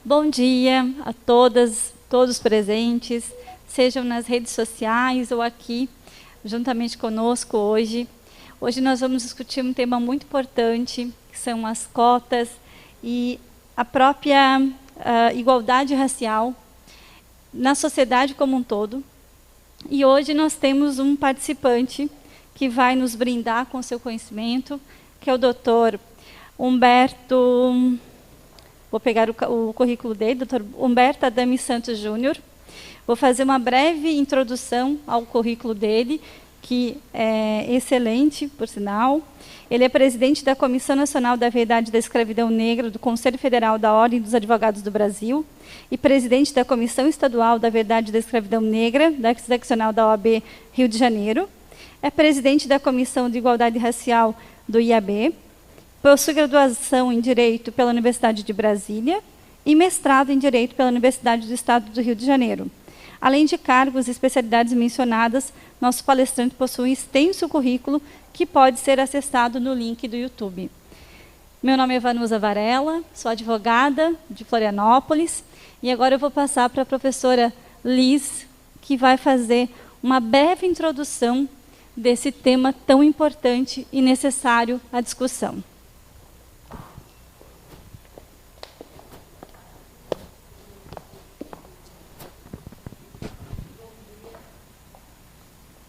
Bom dia a todas, todos presentes, sejam nas redes sociais ou aqui, juntamente conosco hoje. Hoje nós vamos discutir um tema muito importante, que são as cotas e a própria igualdade racial na sociedade como um todo. E hoje nós temos um participante que vai nos brindar com seu conhecimento, que é o Dr. Humberto... Vou pegar o currículo dele, Dr. Humberto Adame Santos Júnior. Vou fazer uma breve introdução ao currículo dele, que é excelente, por sinal. Ele é presidente da Comissão Nacional da Verdade da Escravidão Negra do Conselho Federal da Ordem dos Advogados do Brasil e presidente da Comissão Estadual da Verdade da Escravidão Negra da seccional da OAB Rio de Janeiro. É presidente da Comissão de Igualdade Racial do IAB. Possui graduação em Direito pela Universidade de Brasília e mestrado em Direito pela Universidade do Estado do Rio de Janeiro. Além de cargos e especialidades mencionadas, nosso palestrante possui um extenso currículo que pode ser acessado no link do YouTube. Meu nome é Vanusa Varela, sou advogada de Florianópolis, e agora eu vou passar para a professora Liz, que vai fazer uma breve introdução desse tema tão importante e necessário à discussão.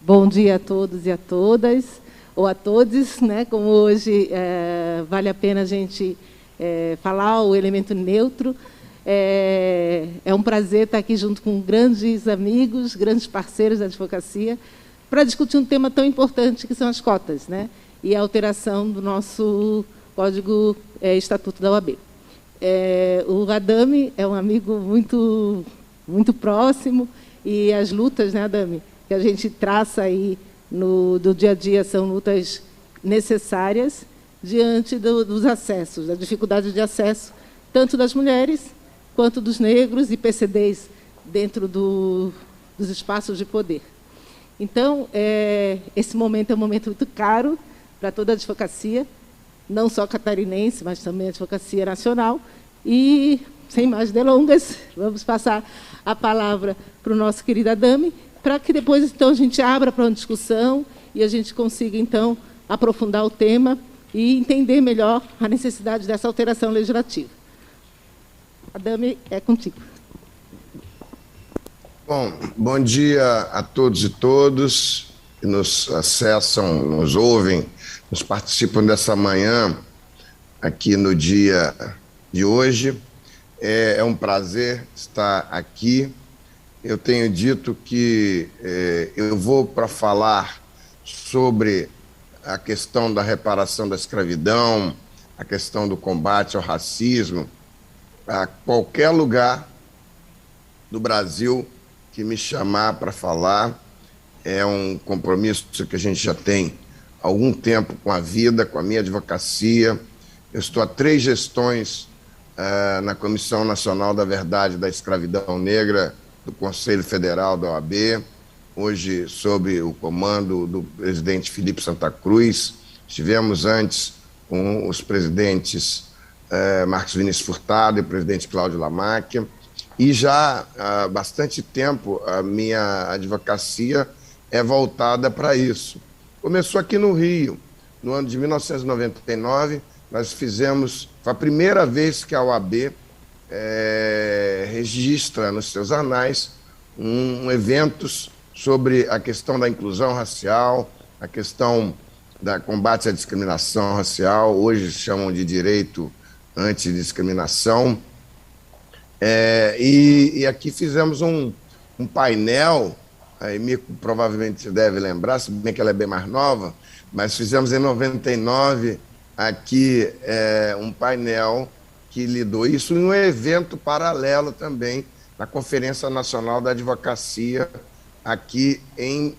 Bom dia a todos e a todas, ou a todos, né? Como hoje vale a pena a gente falar o elemento neutro. É um prazer estar aqui junto com grandes amigos, grandes parceiros da advocacia, para discutir um tema tão importante que são as cotas, né? E a alteração do nosso Código Estatuto da OAB. O Adame é um amigo muito próximo, e as lutas, né, Adame, que a gente traça aí do dia a dia são lutas necessárias diante dos acessos, da dificuldade de acesso, tanto das mulheres quanto dos negros e PCDs dentro dos espaços de poder. Então, esse momento é um momento muito caro para toda a advocacia, não só catarinense, mas também a advocacia nacional. E, sem mais delongas, vamos passar a palavra para o nosso querido Adame, para que depois, então, a gente abra para uma discussão e a gente consiga, então, aprofundar o tema e entender melhor a necessidade dessa alteração legislativa. Adame, é contigo. Bom dia a todos e todas que nos acessam, nos ouvem, nos participam dessa manhã aqui no dia de hoje. É um prazer estar aqui. Eu tenho dito que eu vou para falar sobre a questão da reparação da escravidão, a questão do combate ao racismo, a qualquer lugar do Brasil que me chamar para falar. É um compromisso que a gente já tem há algum tempo com a vida, com a minha advocacia. Eu estou há 3 gestões na Comissão Nacional da Verdade da Escravidão Negra do Conselho Federal da OAB, hoje sob o comando do presidente Felipe Santa Cruz. Estivemos antes com os presidentes Marcos Vinícius Furtado e o presidente Cláudio Lamáquia, e já há bastante tempo a minha advocacia é voltada para isso. Começou aqui no Rio, no ano de 1999, nós fizemos, foi a primeira vez que a OAB registra nos seus anais eventos sobre a questão da inclusão racial, a questão da combate à discriminação racial, hoje chamam de direito antidiscriminação. E aqui fizemos um painel, a Mico provavelmente deve lembrar, se bem que ela é bem mais nova, mas fizemos em 99 aqui um painel que lidou isso em um evento paralelo também, na Conferência Nacional da Advocacia, aqui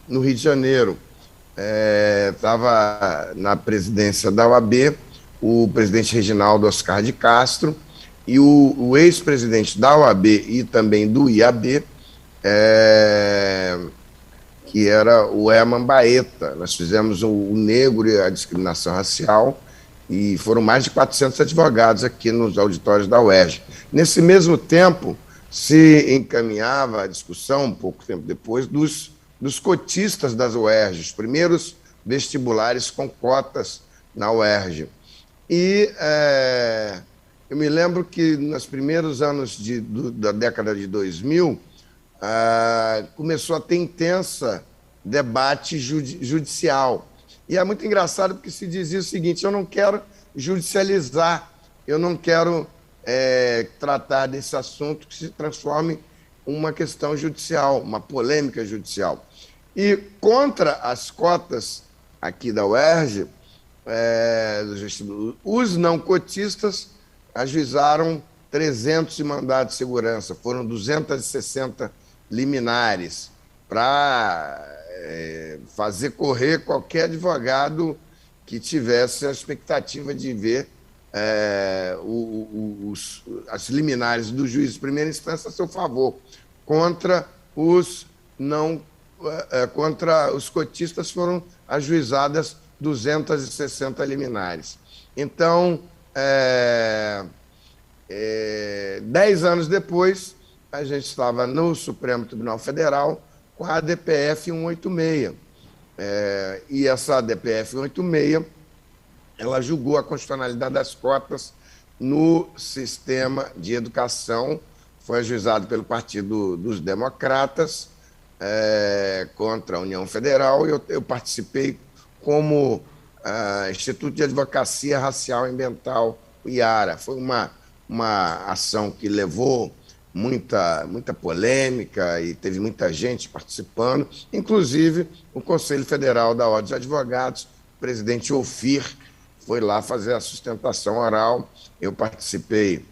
no Rio de Janeiro. Estava na presidência da OAB o presidente Reginaldo Oscar de Castro e o ex-presidente da OAB e também do IAB, que era o Herman Baeta. Nós fizemos o negro e a discriminação racial, e foram mais de 400 advogados aqui nos auditórios da UERJ. Nesse mesmo tempo, se encaminhava a discussão, um pouco tempo depois, dos cotistas das UERJ, os primeiros vestibulares com cotas na UERJ. E eu me lembro que nos primeiros anos da década de 2000, começou a ter intensa debate judicial. E é muito engraçado porque se dizia o seguinte: eu não quero judicializar, eu não quero tratar desse assunto que se transforme em uma questão judicial, uma polêmica judicial. E contra as cotas aqui da UERJ, os não cotistas ajuizaram 300 mandados de segurança, foram 260 liminares para fazer correr qualquer advogado que tivesse a expectativa de ver as liminares do juiz de primeira instância a seu favor, contra os cotistas foram ajuizadas 260 liminares. Então, 10 anos depois, a gente estava no Supremo Tribunal Federal com a ADPF 186. E essa ADPF 186, ela julgou a constitucionalidade das cotas no sistema de educação. Foi ajuizado pelo Partido dos Democratas contra a União Federal. Eu participei como Instituto de Advocacia Racial e Ambiental, o IARA. Foi uma ação que levou muita polêmica e teve muita gente participando, inclusive o Conselho Federal da Ordem dos Advogados, o presidente Ofir foi lá fazer a sustentação oral. Eu participei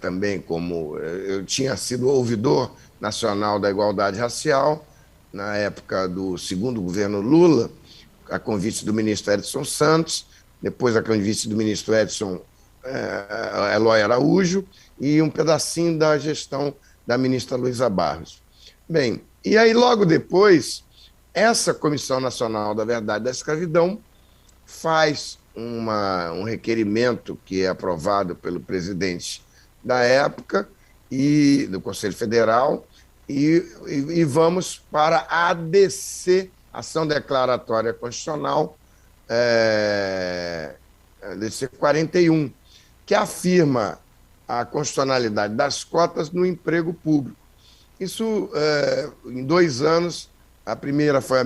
também eu tinha sido ouvidor nacional da igualdade racial, na época do segundo governo Lula, a convite do ministro Edson Santos, depois a convite do ministro Edson Eloy Araújo, e um pedacinho da gestão da ministra Luísa Barros. Bem, e aí logo depois, essa Comissão Nacional da Verdade e da Escravidão faz um requerimento que é aprovado pelo presidente da época e do Conselho Federal, e vamos para a ADC, Ação Declaratória Constitucional, ADC 41, que afirma a constitucionalidade das cotas no emprego público. Isso, em 2 anos, a primeira foi a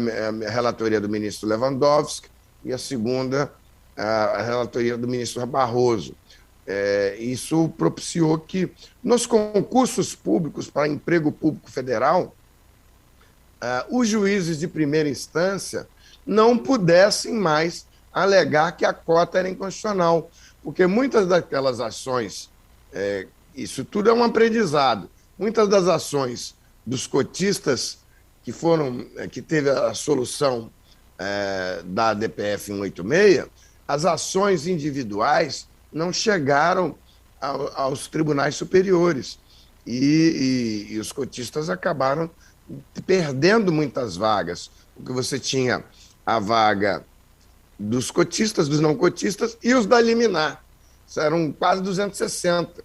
relatoria do ministro Lewandowski e a segunda, a relatoria do ministro Barroso. Isso propiciou que, nos concursos públicos para emprego público federal, os juízes de primeira instância não pudessem mais alegar que a cota era inconstitucional, porque muitas daquelas ações, isso tudo é um aprendizado, muitas das ações dos cotistas que teve a solução da ADPF 186, as ações individuais não chegaram aos tribunais superiores e os cotistas acabaram perdendo muitas vagas, porque você tinha a vaga dos cotistas, dos não cotistas e os da liminar. Eram quase 260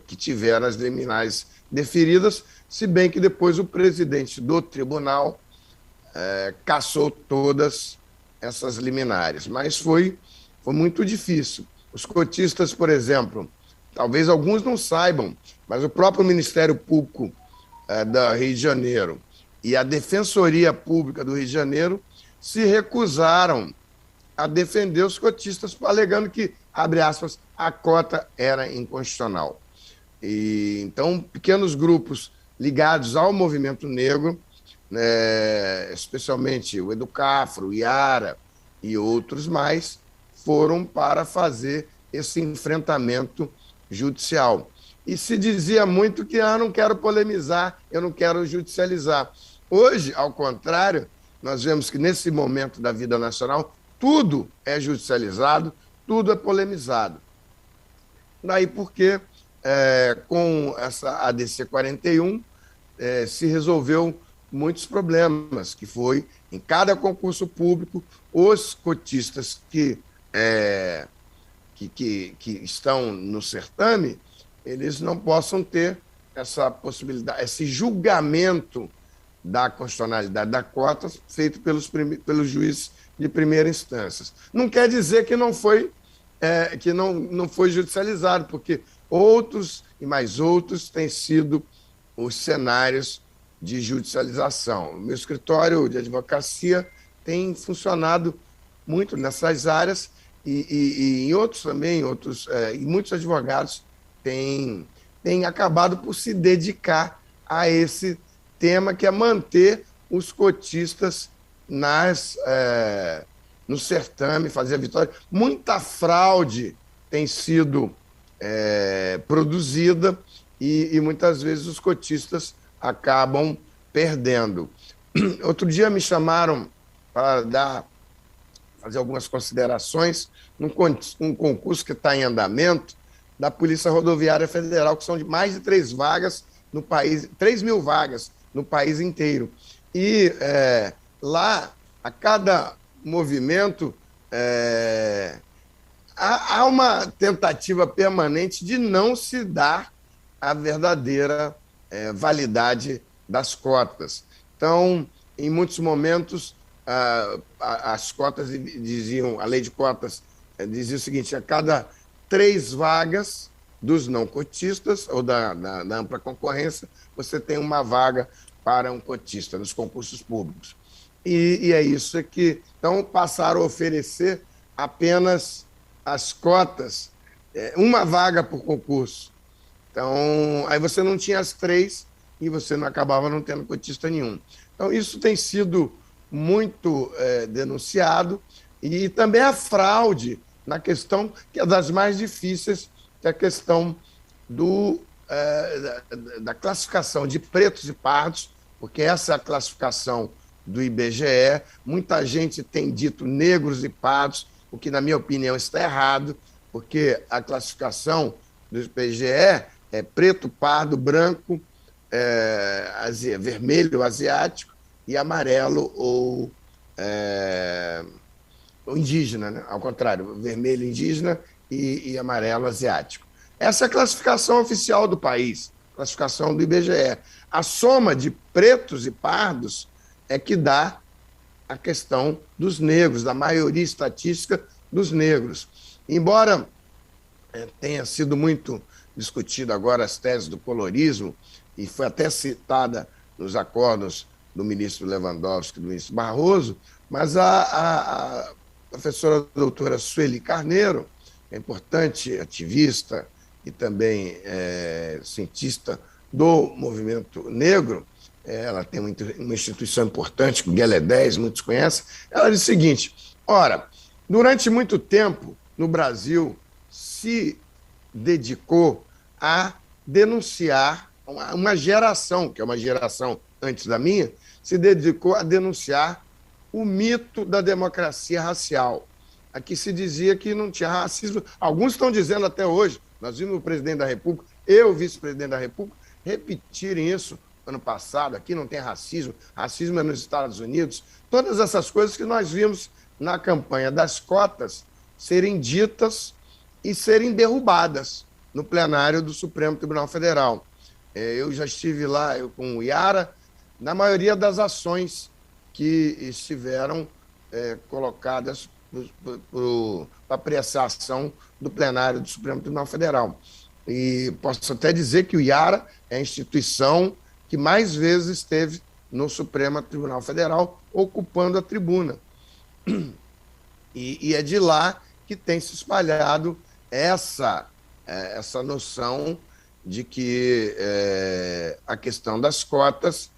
que tiveram as liminares deferidas, se bem que depois o presidente do tribunal cassou todas essas liminares. Mas foi muito difícil. Os cotistas, por exemplo, talvez alguns não saibam, mas o próprio Ministério Público do Rio de Janeiro e a Defensoria Pública do Rio de Janeiro se recusaram a defender os cotistas, alegando que, abre aspas, a cota era inconstitucional. Então, pequenos grupos ligados ao movimento negro, especialmente o Educafro, o IARA e outros mais, foram para fazer esse enfrentamento judicial. E se dizia muito que não quero polemizar, eu não quero judicializar. Hoje, ao contrário, nós vemos que nesse momento da vida nacional, tudo é judicializado, tudo é polemizado. Daí porque, com essa ADC 41, se resolveu muitos problemas, que foi, em cada concurso público, os cotistas que estão no certame, eles não possam ter essa possibilidade, esse julgamento da constitucionalidade da cota feito pelos juízes de primeira instância. Não quer dizer que não foi judicializado, porque outros e mais outros têm sido os cenários de judicialização. O meu escritório de advocacia tem funcionado muito nessas áreas e em outros também, e muitos advogados têm acabado por se dedicar a esse tema, que é manter os cotistas no certame, fazer a vitória. Muita fraude tem sido produzida e muitas vezes os cotistas acabam perdendo. Outro dia me chamaram para fazer algumas considerações num concurso que está em andamento da Polícia Rodoviária Federal, que são de mais de 3 vagas no país, 3.000 vagas no país inteiro. E lá, a cada movimento, há uma tentativa permanente de não se dar a verdadeira validade das cotas. Então, em muitos momentos, as cotas diziam, a lei de cotas dizia o seguinte: a cada 3 vagas dos não cotistas ou da ampla concorrência, você tem uma vaga para um cotista nos concursos públicos. E é isso que... Então, passaram a oferecer apenas as cotas, uma vaga por concurso. Então, aí você não tinha as 3 e você não acabava não tendo cotista nenhum. Então, isso tem sido muito denunciado, e também a fraude na questão que é das mais difíceis, que é a questão da classificação de pretos e pardos, porque essa é a classificação do IBGE. Muita gente tem dito negros e pardos, o que, na minha opinião, está errado, porque a classificação do IBGE é preto, pardo, branco, vermelho, asiático, e amarelo ou indígena, né? Ao contrário, vermelho indígena e amarelo asiático. Essa é a classificação oficial do país, classificação do IBGE. A soma de pretos e pardos é que dá a questão dos negros, da maioria estatística dos negros. Embora tenha sido muito discutido agora as teses do colorismo, e foi até citada nos acordos do ministro Lewandowski e do ministro Barroso, mas a professora doutora Sueli Carneiro, é importante ativista e também cientista do movimento negro, ela tem uma instituição importante, que o Guelé 10, muitos conhecem, ela diz o seguinte: ora, durante muito tempo, no Brasil, se dedicou a denunciar, uma geração, que é uma geração antes da minha, se dedicou a denunciar o mito da democracia racial. Aqui se dizia que não tinha racismo. Alguns estão dizendo até hoje, nós vimos o presidente da República, o vice-presidente da República, repetirem isso ano passado: aqui não tem racismo, racismo é nos Estados Unidos. Todas essas coisas que nós vimos na campanha das cotas serem ditas e serem derrubadas no plenário do Supremo Tribunal Federal. Eu já estive lá com o Iara, na maioria das ações que estiveram colocadas para apreciação do plenário do Supremo Tribunal Federal. E posso até dizer que o Iara é a instituição que mais vezes esteve no Supremo Tribunal Federal, ocupando a tribuna. E é de lá que tem se espalhado essa noção de que a questão das cotas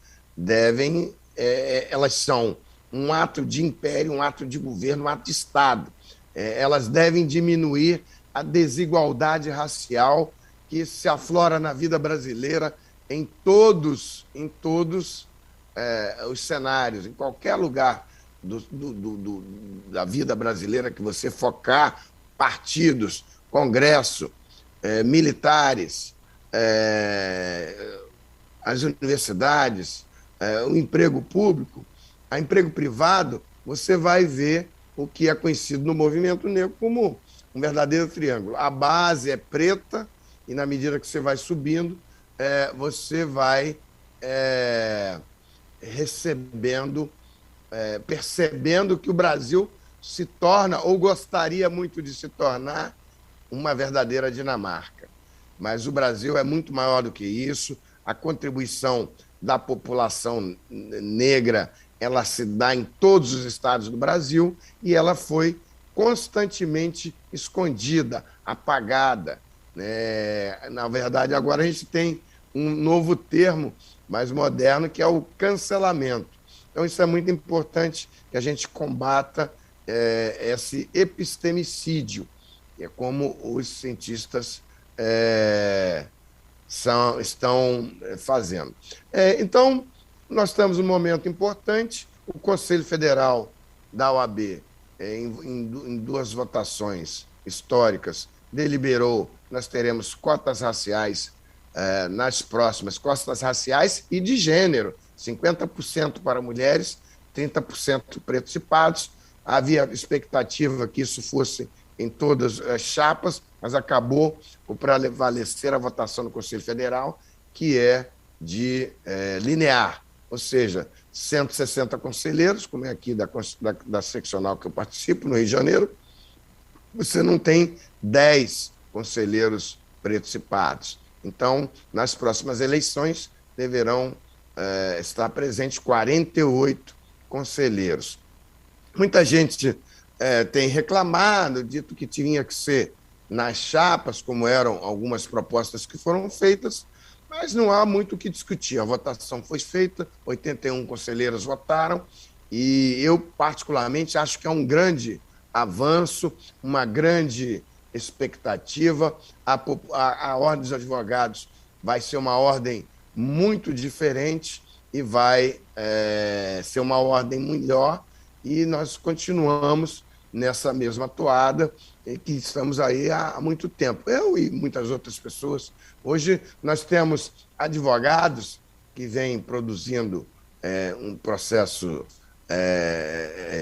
elas são um ato de império, um ato de governo, um ato de Estado. Elas devem diminuir a desigualdade racial que se aflora na vida brasileira em todos os cenários, em qualquer lugar da vida brasileira que você focar: partidos, Congresso, militares, as universidades, o emprego público, a emprego privado, você vai ver o que é conhecido no movimento negro como um verdadeiro triângulo. A base é preta e, na medida que você vai subindo, você vai recebendo, percebendo que o Brasil se torna, ou gostaria muito de se tornar, uma verdadeira Dinamarca. Mas o Brasil é muito maior do que isso. A contribuição da população negra, ela se dá em todos os estados do Brasil e ela foi constantemente escondida, apagada. Na verdade, agora a gente tem um novo termo mais moderno, que é o cancelamento. Então, isso é muito importante que a gente combata esse epistemicídio, que é como os cientistas estão fazendo. Então, nós temos um momento importante. O Conselho Federal da OAB, em duas votações históricas, deliberou que nós teremos cotas raciais nas próximas, cotas raciais e de gênero, 50% para mulheres, 30% pretos e pardos. Havia expectativa que isso fosse em todas as chapas, mas acabou por prevalecer a votação no Conselho Federal, que é de linear, ou seja, 160 conselheiros, como é aqui da seccional que eu participo, no Rio de Janeiro, você não tem 10 conselheiros pretos e pardos. Então, nas próximas eleições, deverão estar presentes 48 conselheiros. Muita gente tem reclamado, dito que tinha que ser nas chapas, como eram algumas propostas que foram feitas, mas não há muito o que discutir. A votação foi feita, 81 conselheiros votaram, e eu, particularmente, acho que é um grande avanço, uma grande expectativa. A Ordem dos Advogados vai ser uma ordem muito diferente e vai ser uma ordem melhor, e nós continuamos nessa mesma toada, que estamos aí há muito tempo. Eu e muitas outras pessoas. Hoje nós temos advogados que vêm produzindo um processo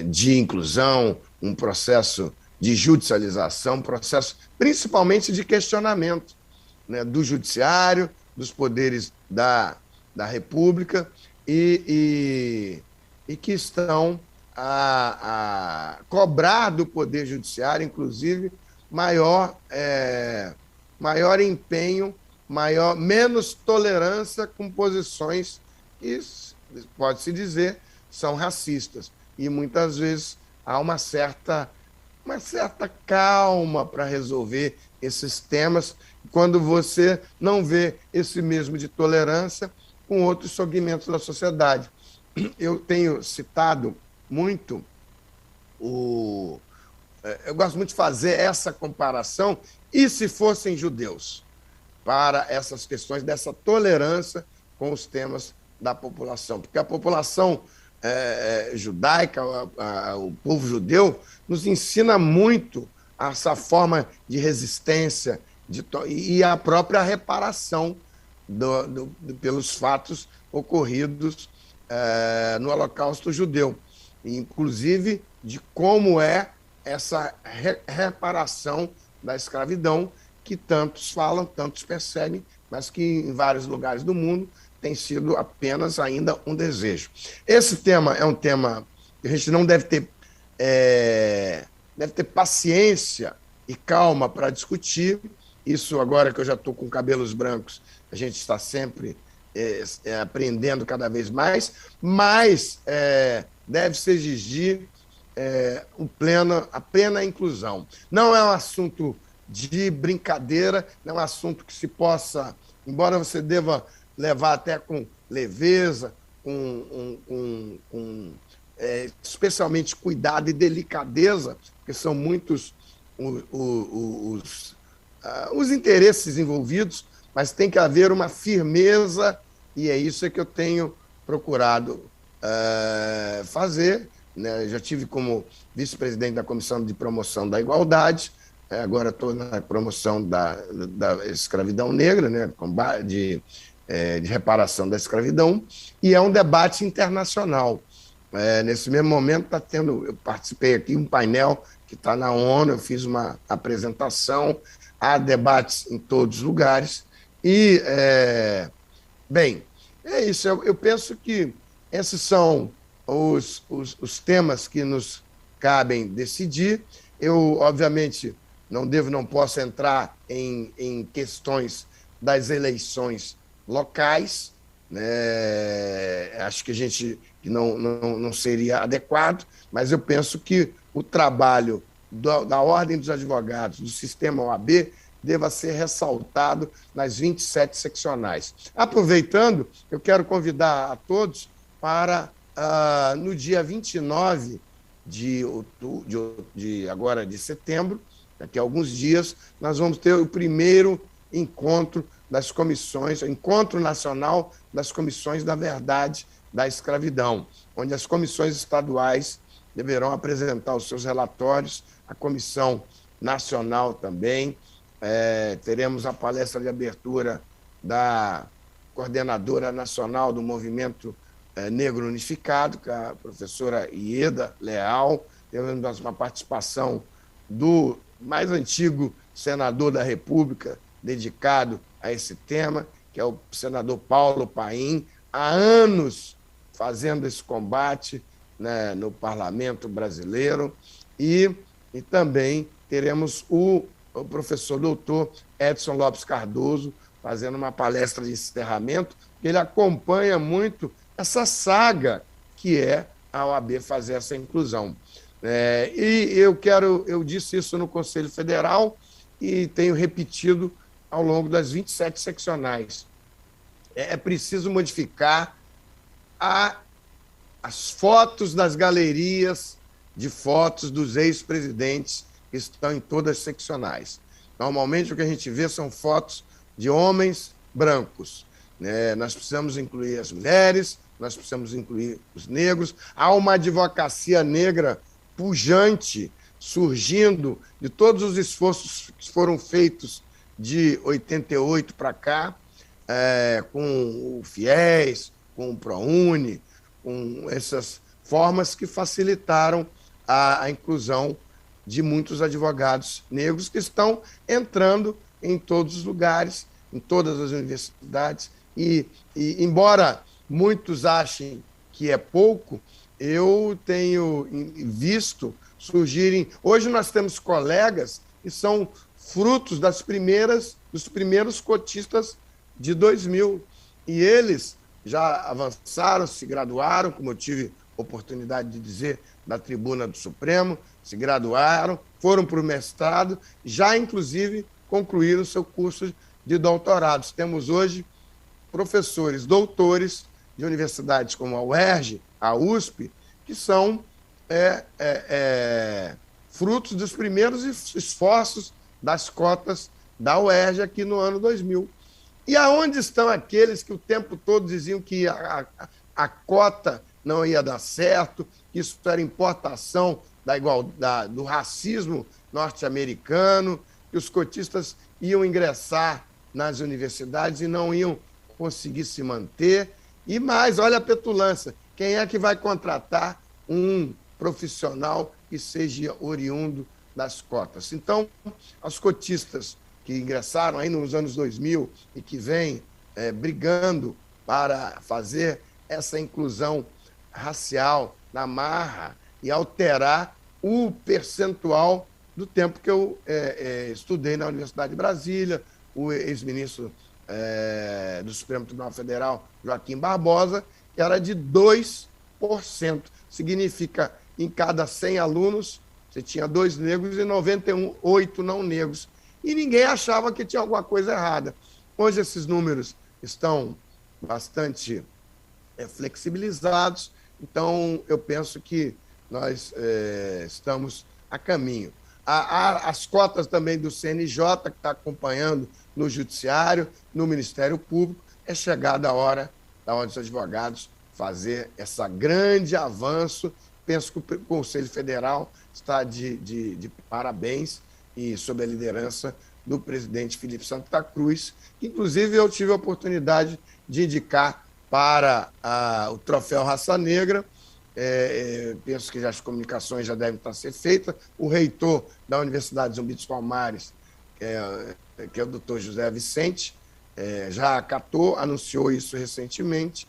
de inclusão, um processo de judicialização, um processo principalmente de questionamento, né, do judiciário, dos poderes da República, e que estão a cobrar do Poder Judiciário, inclusive, maior empenho, menos tolerância com posições que, pode-se dizer, são racistas. E muitas vezes há uma certa calma para resolver esses temas, quando você não vê esse mesmo de tolerância com outros segmentos da sociedade. Eu tenho citado muito eu gosto muito de fazer essa comparação, e se fossem judeus, para essas questões dessa tolerância com os temas da população, porque a população judaica, o povo judeu, nos ensina muito essa forma de resistência e a própria reparação pelos fatos ocorridos no Holocausto judeu, inclusive de como é essa reparação da escravidão, que tantos falam, tantos perseguem, mas que em vários lugares do mundo tem sido apenas ainda um desejo. Esse tema é um tema que a gente não deve ter paciência e calma para discutir. Isso, agora que eu já estou com cabelos brancos, a gente está sempre aprendendo cada vez mais, mas deve-se exigir a plena inclusão. Não é um assunto de brincadeira, não é um assunto que se possa, embora você deva levar até com leveza, especialmente cuidado e delicadeza, porque são muitos os interesses envolvidos, mas tem que haver uma firmeza, e é isso que eu tenho procurado fazer, né? Já tive como vice-presidente da Comissão de Promoção da Igualdade, agora estou na promoção da escravidão negra, né? De de reparação da escravidão, e é um debate internacional. Nesse mesmo momento está tendo, eu participei aqui um painel que está na ONU, eu fiz uma apresentação, há debates em todos os lugares, e, bem, é isso, eu penso que esses são os temas que nos cabem decidir. Eu, obviamente, não posso entrar em questões das eleições locais, né? Acho que a gente não seria adequado, mas eu penso que o trabalho da Ordem dos Advogados, do sistema OAB, deva ser ressaltado nas 27 seccionais. Aproveitando, eu quero convidar a todos para, no dia 29 agora de setembro, daqui a alguns dias, nós vamos ter o primeiro encontro das comissões, o Encontro Nacional das Comissões da Verdade da Escravidão, onde as comissões estaduais deverão apresentar os seus relatórios, a Comissão Nacional também. Teremos a palestra de abertura da coordenadora nacional do Movimento Negro Unificado, que é a professora Ieda Leal. Teremos uma participação do mais antigo senador da República dedicado a esse tema, que é o senador Paulo Paim, há anos fazendo esse combate, né, no parlamento brasileiro. E também teremos o professor doutor Edson Lopes Cardoso fazendo uma palestra de encerramento, que ele acompanha muito essa saga que é a OAB fazer essa inclusão. E eu disse isso no Conselho Federal e tenho repetido ao longo das 27 seccionais. É preciso modificar as fotos das galerias de fotos dos ex-presidentes que estão em todas as seccionais. Normalmente o que a gente vê são fotos de homens brancos, né? Nós precisamos incluir as mulheres, nós precisamos incluir os negros. Há uma advocacia negra pujante surgindo de todos os esforços que foram feitos de 88 para cá, com o FIES, com o ProUni, com essas formas que facilitaram a inclusão de muitos advogados negros que estão entrando em todos os lugares, em todas as universidades. E embora muitos achem que é pouco, eu tenho visto surgirem... Hoje nós temos colegas que são frutos dos primeiros cotistas de 2000, e eles já avançaram, se graduaram, como eu tive oportunidade de dizer na tribuna do Supremo, se graduaram, foram para o mestrado, já inclusive concluíram seu curso de doutorados. Temos hoje professores, doutores de universidades como a UERJ, a USP, que são frutos dos primeiros esforços das cotas da UERJ aqui no ano 2000. E aonde estão aqueles que o tempo todo diziam que a cota não ia dar certo, que isso era importação do racismo norte-americano, que os cotistas iam ingressar nas universidades e não iam conseguir se manter? E mais, olha a petulância, quem é que vai contratar um profissional que seja oriundo das cotas? Então, os cotistas que ingressaram aí nos anos 2000 e que vêm brigando para fazer essa inclusão racial na marra e alterar o percentual do tempo que eu estudei na Universidade de Brasília, o ex-ministro do Supremo Tribunal Federal, Joaquim Barbosa, que era de 2%. Significa, em cada 100 alunos, você tinha 2 negros e 98 não negros. E ninguém achava que tinha alguma coisa errada. Hoje esses números estão bastante flexibilizados, então eu penso que nós estamos a caminho. As cotas também do CNJ, que está acompanhando no Judiciário, no Ministério Público, é chegada a hora da Ordem dos Advogados fazer esse grande avanço. Penso que o Conselho Federal está de parabéns, e sob a liderança do presidente Felipe Santa Cruz, que inclusive eu tive a oportunidade de indicar para o Troféu Raça Negra. Penso que as comunicações já devem estar ser feitas. O reitor da Universidade Zumbi dos Palmares, que é o doutor José Vicente, já acatou, anunciou isso recentemente,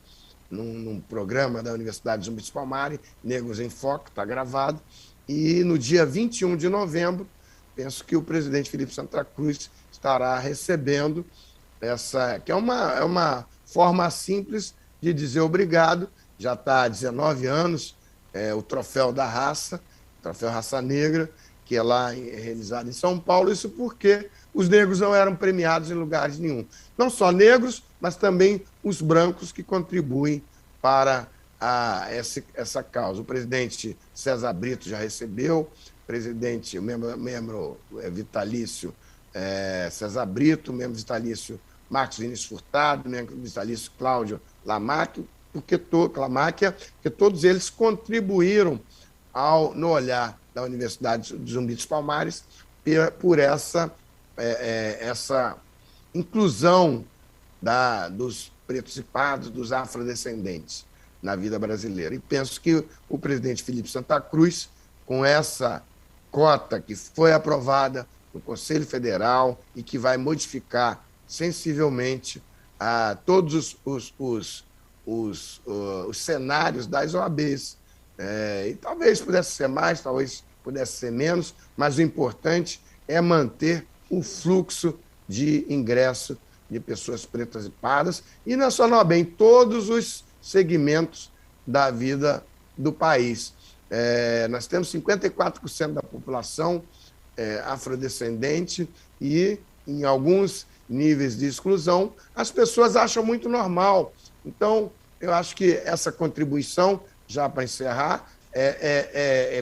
num programa da Universidade Zumbi dos Palmares, Negros em Foco, está gravado. E no dia 21 de novembro, penso que o presidente Felipe Santa Cruz estará recebendo essa, que é uma forma simples de dizer obrigado. Já está há 19 anos o Troféu da Raça, Troféu Raça Negra, que é lá realizado em São Paulo. Isso porque os negros não eram premiados em lugares nenhum. Não só negros, mas também os brancos que contribuem para essa causa. O presidente César Brito já recebeu, o membro vitalício César Brito, membro vitalício Marcos Vinícius Furtado, membro vitalício Cláudio Lamáquia, porque todos eles contribuíram no olhar da Universidade de Zumbi dos Palmares por essa inclusão dos pretos e pardos, dos afrodescendentes na vida brasileira. E penso que o presidente Felipe Santa Cruz, com essa cota que foi aprovada no Conselho Federal e que vai modificar sensivelmente todos os cenários das OABs. E talvez pudesse ser mais, talvez pudesse ser menos, mas o importante é manter o fluxo de ingresso de pessoas pretas e pardas, e não só na OAB, em todos os segmentos da vida do país. Nós temos 54% da população afrodescendente e, em alguns níveis de exclusão, as pessoas acham muito normal. Então, eu acho que essa contribuição, já para encerrar,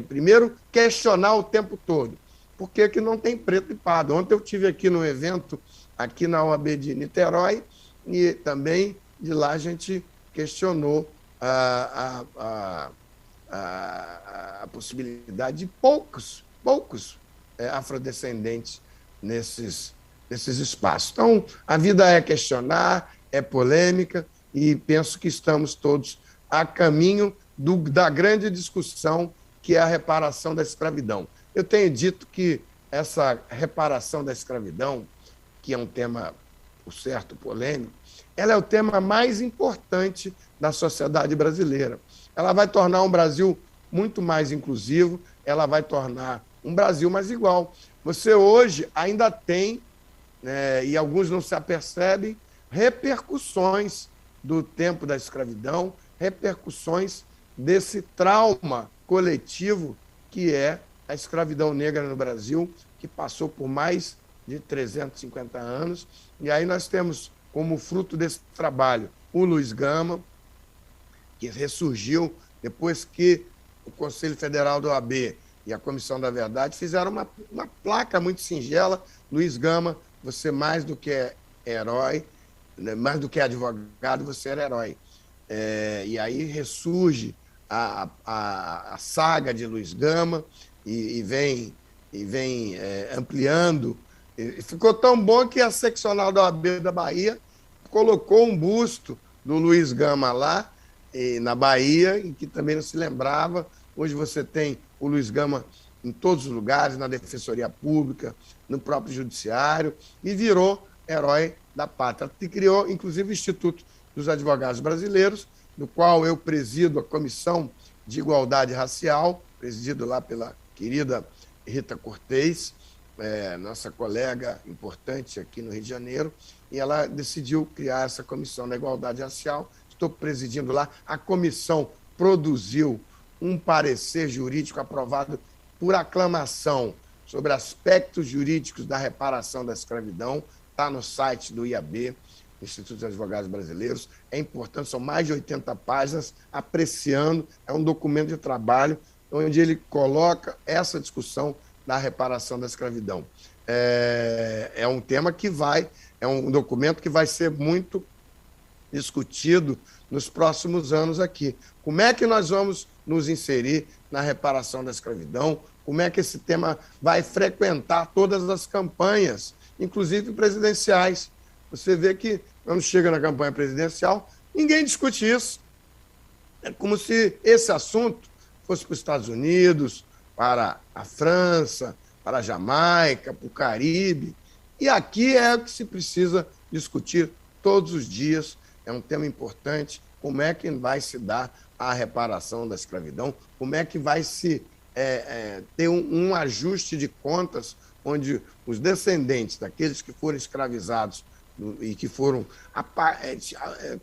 primeiro, questionar o tempo todo. Por que não tem preto e pardo? Ontem eu estive aqui no evento, aqui na OAB de Niterói, e também de lá a gente questionou a possibilidade de poucos afrodescendentes nesses espaços. Então, a vida é questionar, é polêmica, e penso que estamos todos a caminho da grande discussão que é a reparação da escravidão. Eu tenho dito que essa reparação da escravidão, que é um tema, por certo, polêmico, ela é o tema mais importante da sociedade brasileira. Ela vai tornar um Brasil muito mais inclusivo, ela vai tornar um Brasil mais igual. Você hoje ainda tem, e alguns não se apercebem, repercussões do tempo da escravidão, repercussões desse trauma coletivo que é a escravidão negra no Brasil, que passou por mais de 350 anos. E aí nós temos, como fruto desse trabalho, o Luiz Gama, que ressurgiu depois que o Conselho Federal da OAB e a Comissão da Verdade fizeram uma placa muito singela: Luiz Gama, você mais do que é herói, mais do que advogado, você era herói. E aí ressurge a saga de Luiz Gama e vem ampliando. E ficou tão bom que a seccional da OAB da Bahia colocou um busto do Luiz Gama lá, na Bahia, em que também não se lembrava. Hoje você tem o Luiz Gama em todos os lugares, na Defensoria Pública, no próprio Judiciário, e virou herói da pátria. E criou, inclusive, o Instituto dos Advogados Brasileiros, no qual eu presido a Comissão de Igualdade Racial, presidido lá pela querida Rita Cortez, nossa colega importante aqui no Rio de Janeiro, e ela decidiu criar essa Comissão da Igualdade Racial. Estou presidindo lá. A comissão produziu um parecer jurídico aprovado por aclamação sobre aspectos jurídicos da reparação da escravidão. Está no site do IAB, Instituto dos Advogados Brasileiros. É importante, são mais de 80 páginas apreciando. É um documento de trabalho onde ele coloca essa discussão da reparação da escravidão. É um tema que é um documento que vai ser muito discutido nos próximos anos aqui. Como é que nós vamos nos inserir na reparação da escravidão? Como é que esse tema vai frequentar todas as campanhas, inclusive presidenciais? Você vê que quando chega na campanha presidencial, ninguém discute isso. É como se esse assunto fosse para os Estados Unidos, para a França, para a Jamaica, para o Caribe. E aqui é o que se precisa discutir todos os dias. É um tema importante. Como é que vai se dar a reparação da escravidão? Como é que vai se ter um ajuste de contas onde os descendentes daqueles que foram escravizados e que foram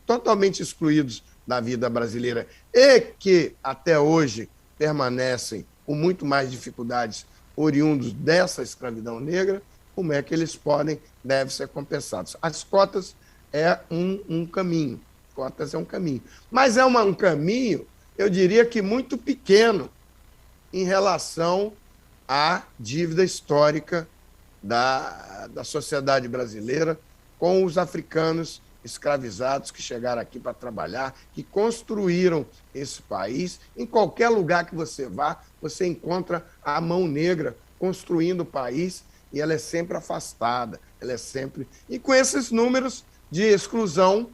totalmente excluídos da vida brasileira e que até hoje permanecem com muito mais dificuldades oriundos dessa escravidão negra, como é que eles devem ser compensados. As cotas é um caminho, cotas é um caminho, mas é um caminho, eu diria que muito pequeno em relação à dívida histórica da sociedade brasileira com os africanos escravizados que chegaram aqui para trabalhar, que construíram esse país. Em qualquer lugar que você vá, você encontra a mão negra construindo o país e ela é sempre afastada, ela é sempre... E com esses números de exclusão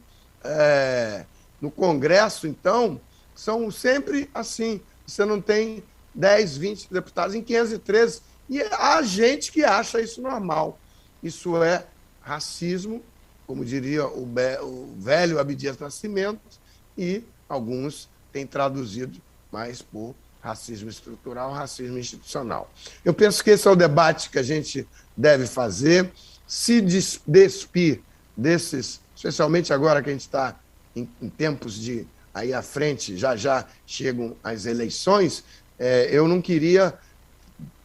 no Congresso, então, são sempre assim. Você não tem 10, 20 deputados em 513. E há gente que acha isso normal. Isso é racismo, como diria o velho Abdias Nascimento, e alguns têm traduzido mais por racismo estrutural, racismo institucional. Eu penso que esse é o debate que a gente deve fazer, se despir desses, especialmente agora que a gente está em tempos de aí à frente, já chegam as eleições, eu não queria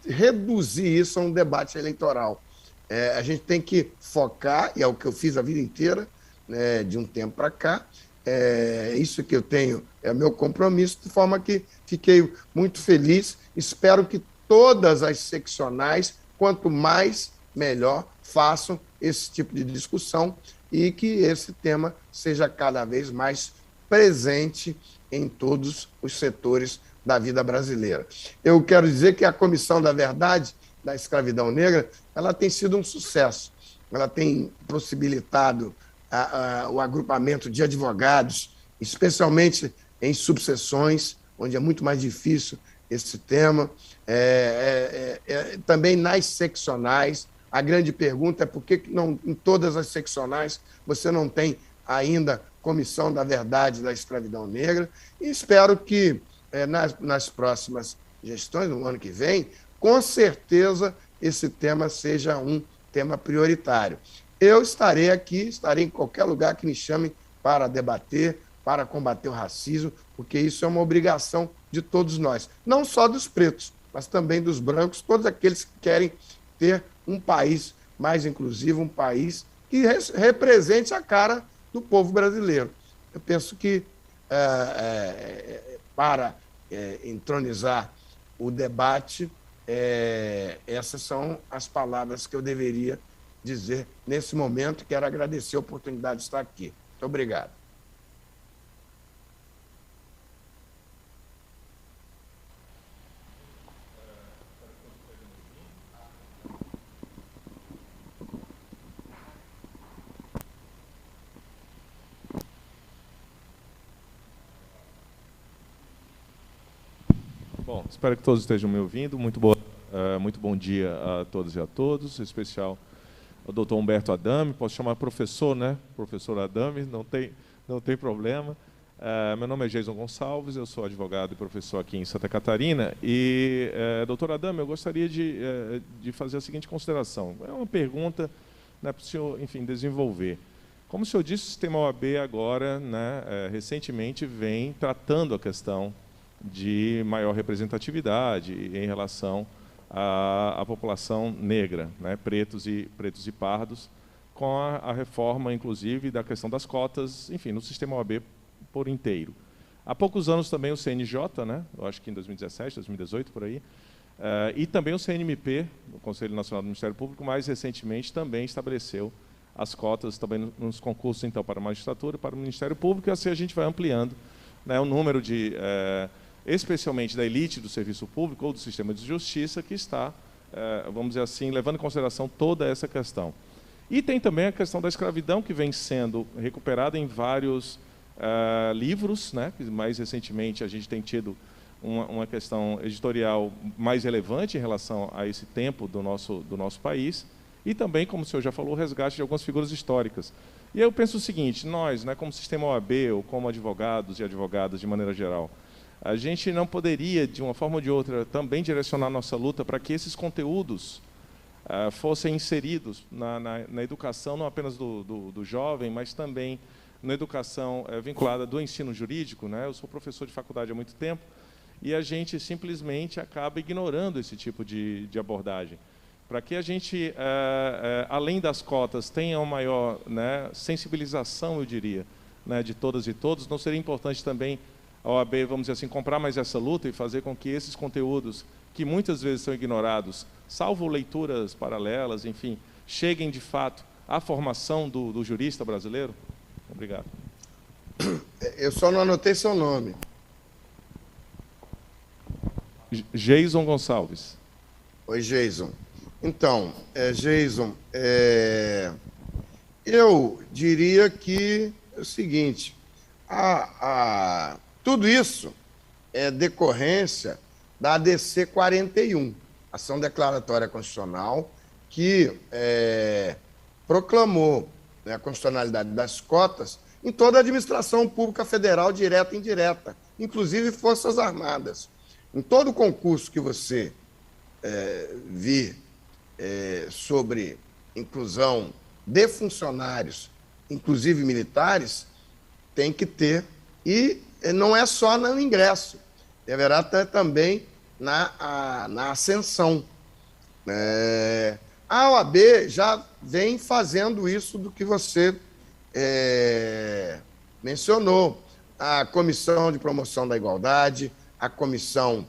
reduzir isso a um debate eleitoral. A gente tem que focar, e é o que eu fiz a vida inteira, né, de um tempo para cá, isso que eu tenho é meu compromisso, de forma que fiquei muito feliz. Espero que todas as seccionais, quanto mais, melhor, façam esse tipo de discussão e que esse tema seja cada vez mais presente em todos os setores da vida brasileira. Eu quero dizer que a Comissão da Verdade da Escravidão Negra, ela tem sido um sucesso. Ela tem possibilitado o agrupamento de advogados, especialmente em subseções, onde é muito mais difícil esse tema, também nas seccionais. A grande pergunta é por que não, em todas as seccionais você não tem ainda Comissão da Verdade da Escravidão Negra, e espero que nas próximas gestões, no ano que vem, com certeza esse tema seja um tema prioritário. Eu estarei aqui, estarei em qualquer lugar que me chamem para debater, para combater o racismo, porque isso é uma obrigação de todos nós, não só dos pretos, mas também dos brancos, todos aqueles que querem ter um país mais inclusivo, um país que represente a cara do povo brasileiro. Eu penso que para entronizar o debate, essas são as palavras que eu deveria dizer nesse momento. Quero agradecer a oportunidade de estar aqui. Muito obrigado. Bom, espero que todos estejam me ouvindo. Muito bom dia a todos e a todos, em especial ao doutor Humberto Adame. Posso chamar professor, né? Professor Adame, não tem problema. Meu nome é Jason Gonçalves, eu sou advogado e professor aqui em Santa Catarina. E, doutor Adame, eu gostaria de fazer a seguinte consideração. É uma pergunta, né, para o senhor, enfim, desenvolver. Como o senhor disse, o sistema OAB agora, né, recentemente, vem tratando a questão de maior representatividade em relação à população negra, né, pretos e pardos, com a reforma, inclusive, da questão das cotas, enfim, no sistema OAB por inteiro. Há poucos anos também o CNJ, né, eu acho que em 2017, 2018, por aí, e também o CNMP, o Conselho Nacional do Ministério Público, mais recentemente também estabeleceu as cotas também nos concursos, então, para a magistratura, para o Ministério Público, e assim a gente vai ampliando, né, o número de... especialmente da elite do serviço público ou do sistema de justiça, que está, vamos dizer assim, levando em consideração toda essa questão. E tem também a questão da escravidão, que vem sendo recuperada em vários livros, né? Mais recentemente a gente tem tido uma questão editorial mais relevante em relação a esse tempo do nosso país, e também, como o senhor já falou, o resgate de algumas figuras históricas. E aí eu penso o seguinte: nós, né, como sistema OAB, ou como advogados e advogadas de maneira geral, a gente não poderia, de uma forma ou de outra, também direcionar nossa luta para que esses conteúdos fossem inseridos na educação, não apenas do jovem, mas também na educação vinculada do ensino jurídico, né? Eu sou professor de faculdade há muito tempo, e a gente simplesmente acaba ignorando esse tipo de abordagem. Para que a gente, além das cotas, tenha uma maior, né, sensibilização, eu diria, né, de todas e todos, não seria importante também a OAB, vamos dizer assim, comprar mais essa luta e fazer com que esses conteúdos, que muitas vezes são ignorados, salvo leituras paralelas, enfim, cheguem de fato à formação do jurista brasileiro? Obrigado. Eu só não anotei seu nome. Geison Gonçalves. Oi, Geison. Então, Geison, eu diria que é o seguinte: tudo isso é decorrência da ADC 41, Ação Declaratória Constitucional, que proclamou, né, a constitucionalidade das cotas em toda a administração pública federal, direta e indireta, inclusive Forças Armadas. Em todo concurso que você vir sobre inclusão de funcionários, inclusive militares, tem que ter, e não é só no ingresso, deverá ter também na ascensão. A OAB já vem fazendo isso do que você mencionou: a Comissão de Promoção da Igualdade, a Comissão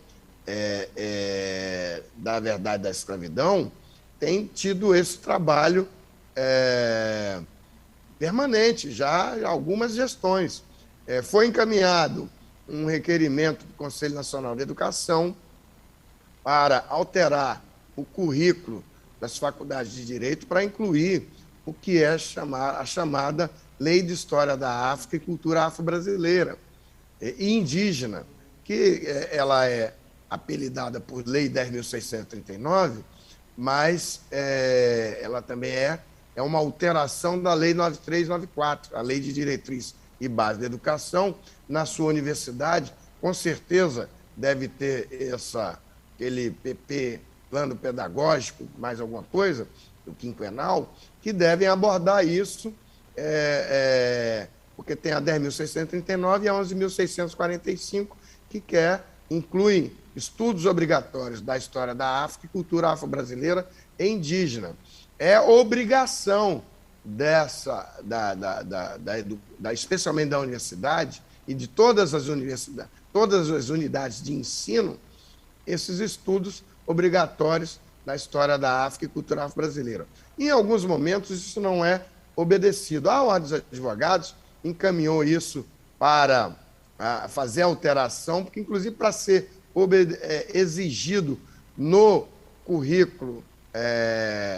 da Verdade da Escravidão, tem tido esse trabalho permanente, já algumas gestões. Foi encaminhado um requerimento do Conselho Nacional de Educação para alterar o currículo das faculdades de Direito para incluir o que é a chamada Lei de História da África e Cultura Afro-Brasileira e Indígena, que ela é apelidada por Lei 10.639, mas ela também é uma alteração da Lei 9394, a Lei de Diretriz e Base da Educação. Na sua universidade, com certeza, deve ter aquele PP, plano pedagógico, mais alguma coisa, do quinquenal, que devem abordar isso, porque tem a 10.639 e a 11.645, que incluem estudos obrigatórios da história da África e cultura afro-brasileira e indígena. É obrigação especialmente da universidade e de todas as universidades, todas as unidades de ensino, esses estudos obrigatórios da história da África e cultura afro-brasileira. Em alguns momentos, isso não é obedecido. A Ordem dos Advogados encaminhou isso para fazer alteração, porque, inclusive, para ser exigido no currículo,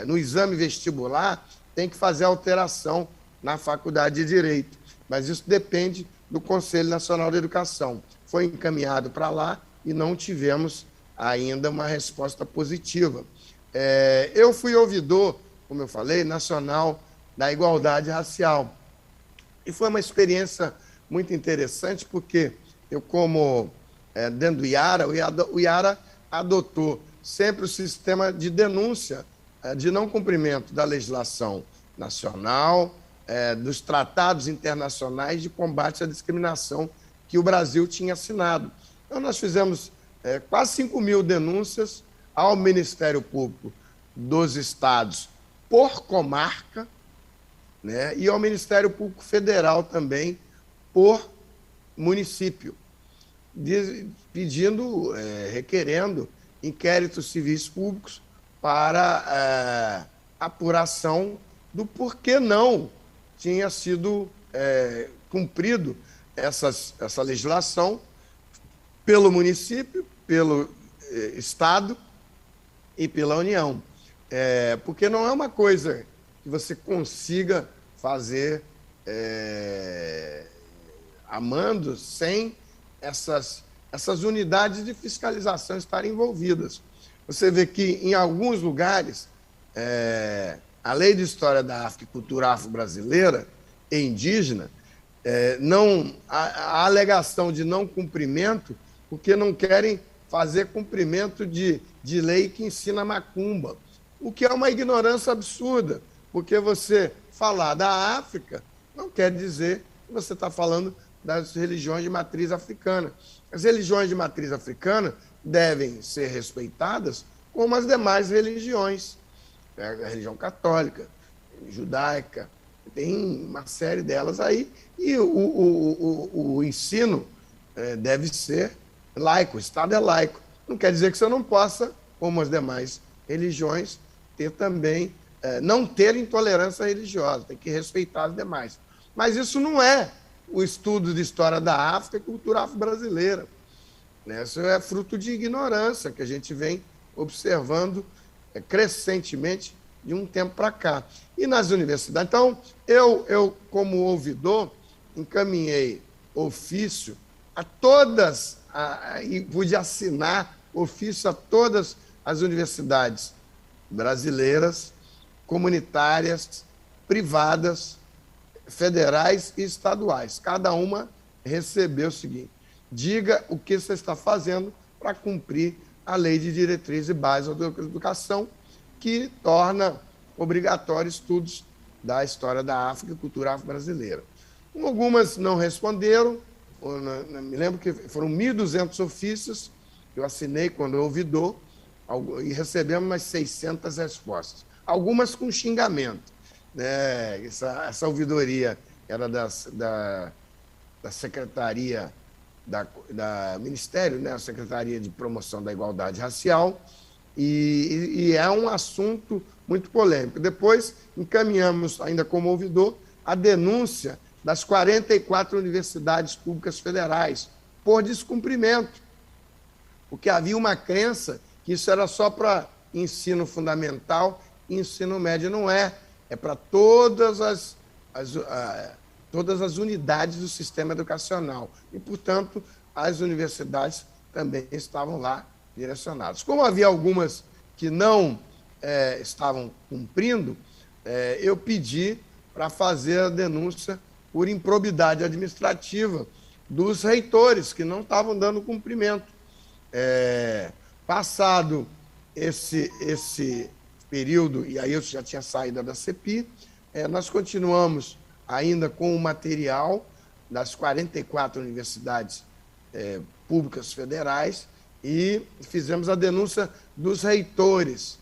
no exame vestibular, tem que fazer alteração na Faculdade de Direito. Mas isso depende do Conselho Nacional de Educação. Foi encaminhado para lá e não tivemos ainda uma resposta positiva. Eu fui ouvidor, como eu falei, nacional da igualdade racial. E foi uma experiência muito interessante, porque eu, como dentro do IARA, o IARA adotou sempre o sistema de denúncia de não cumprimento da legislação nacional, dos tratados internacionais de combate à discriminação que o Brasil tinha assinado. Então, nós fizemos quase 5.000 denúncias ao Ministério Público dos Estados por comarca, né, e ao Ministério Público Federal também por município, pedindo, requerendo inquéritos civis públicos para apuração do porquê não tinha sido cumprido essa legislação pelo município, pelo Estado e pela União. Porque não é uma coisa que você consiga fazer amando sem essas unidades de fiscalização estarem envolvidas. Você vê que, em alguns lugares, a Lei de História da África e Cultura Afro-Brasileira e Indígena, a alegação de não cumprimento, porque não querem fazer cumprimento de lei que ensina macumba, o que é uma ignorância absurda, porque você falar da África não quer dizer que você está falando das religiões de matriz africana. As religiões de matriz africana devem ser respeitadas como as demais religiões. A religião católica, judaica, tem uma série delas aí, e o ensino deve ser laico, o Estado é laico. Não quer dizer que você não possa, como as demais religiões, ter também, não ter intolerância religiosa, tem que respeitar as demais. Mas isso não é o estudo de história da África e cultura afro-brasileira. Isso é fruto de ignorância que a gente vem observando crescentemente de um tempo para cá. E nas universidades. Então, eu como ouvidor, encaminhei ofício a todas, e pude assinar ofício a todas as universidades brasileiras, comunitárias, privadas, federais e estaduais. Cada uma recebeu o seguinte: diga o que você está fazendo para cumprir a Lei de Diretrizes e Bases da Educação, que torna obrigatório estudos da história da África e cultura afro-brasileira. Algumas não responderam, me lembro que foram 1.200 ofícios que eu assinei quando eu ouvidor, e recebemos umas 600 respostas, algumas com xingamento. Essa ouvidoria era da Secretaria da Ministério, a Secretaria de Promoção da Igualdade Racial, e é um assunto muito polêmico. Depois, encaminhamos, ainda como ouvidor, a denúncia das 44 universidades públicas federais por descumprimento, porque havia uma crença que isso era só para ensino fundamental e ensino médio. Não é para todas as unidades do sistema educacional. E, portanto, as universidades também estavam lá direcionadas. Como havia algumas que não estavam cumprindo, eu pedi para fazer a denúncia por improbidade administrativa dos reitores, que não estavam dando cumprimento. Passado esse período, e aí eu já tinha saído da CEPI, nós continuamos ainda com o material das 44 universidades públicas federais e fizemos a denúncia dos reitores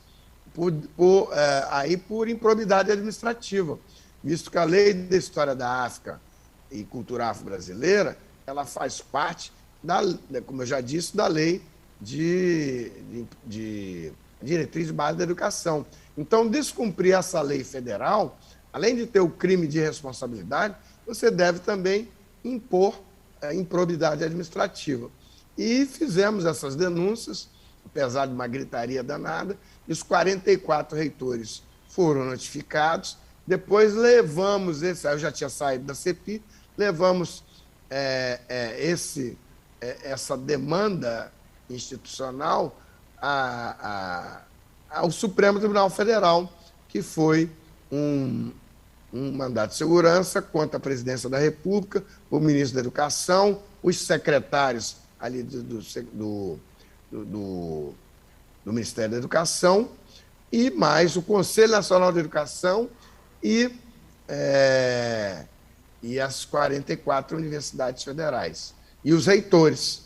por improbidade administrativa, visto que a Lei de História da África e Cultura Afro-Brasileira, ela faz parte, como eu já disse, da Lei de Diretriz e Base da Educação. Então, descumprir essa lei federal, além de ter o crime de responsabilidade, você deve também impor improbidade administrativa. E fizemos essas denúncias, apesar de uma gritaria danada, e os 44 reitores foram notificados. Depois levamos eu já tinha saído da CEPI, levamos essa demanda institucional ao Supremo Tribunal Federal, que foi um mandato de segurança contra a presidência da República, o ministro da Educação, os secretários ali do Ministério da Educação, e mais o Conselho Nacional de Educação e as 44 universidades federais. E os reitores.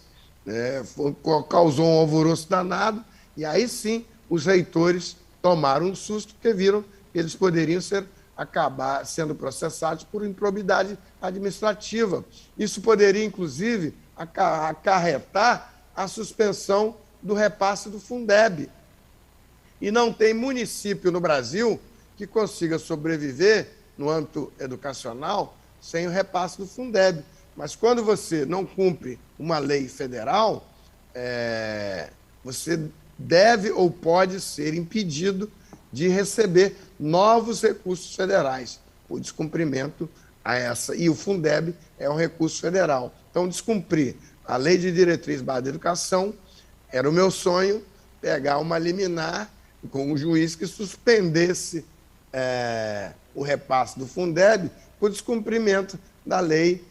Causou um alvoroço danado, e aí sim os reitores tomaram um susto, porque viram que eles poderiam acabar sendo processados por improbidade administrativa. Isso poderia, inclusive, acarretar a suspensão do repasse do Fundeb. E não tem município no Brasil que consiga sobreviver no âmbito educacional sem o repasse do Fundeb. Mas quando você não cumpre uma lei federal, você deve ou pode ser impedido de receber novos recursos federais, por descumprimento a essa. E o Fundeb é um recurso federal. Então, descumprir a Lei de Diretriz Básica da Educação era o meu sonho, pegar uma liminar com um juiz que suspendesse o repasse do Fundeb por descumprimento da Lei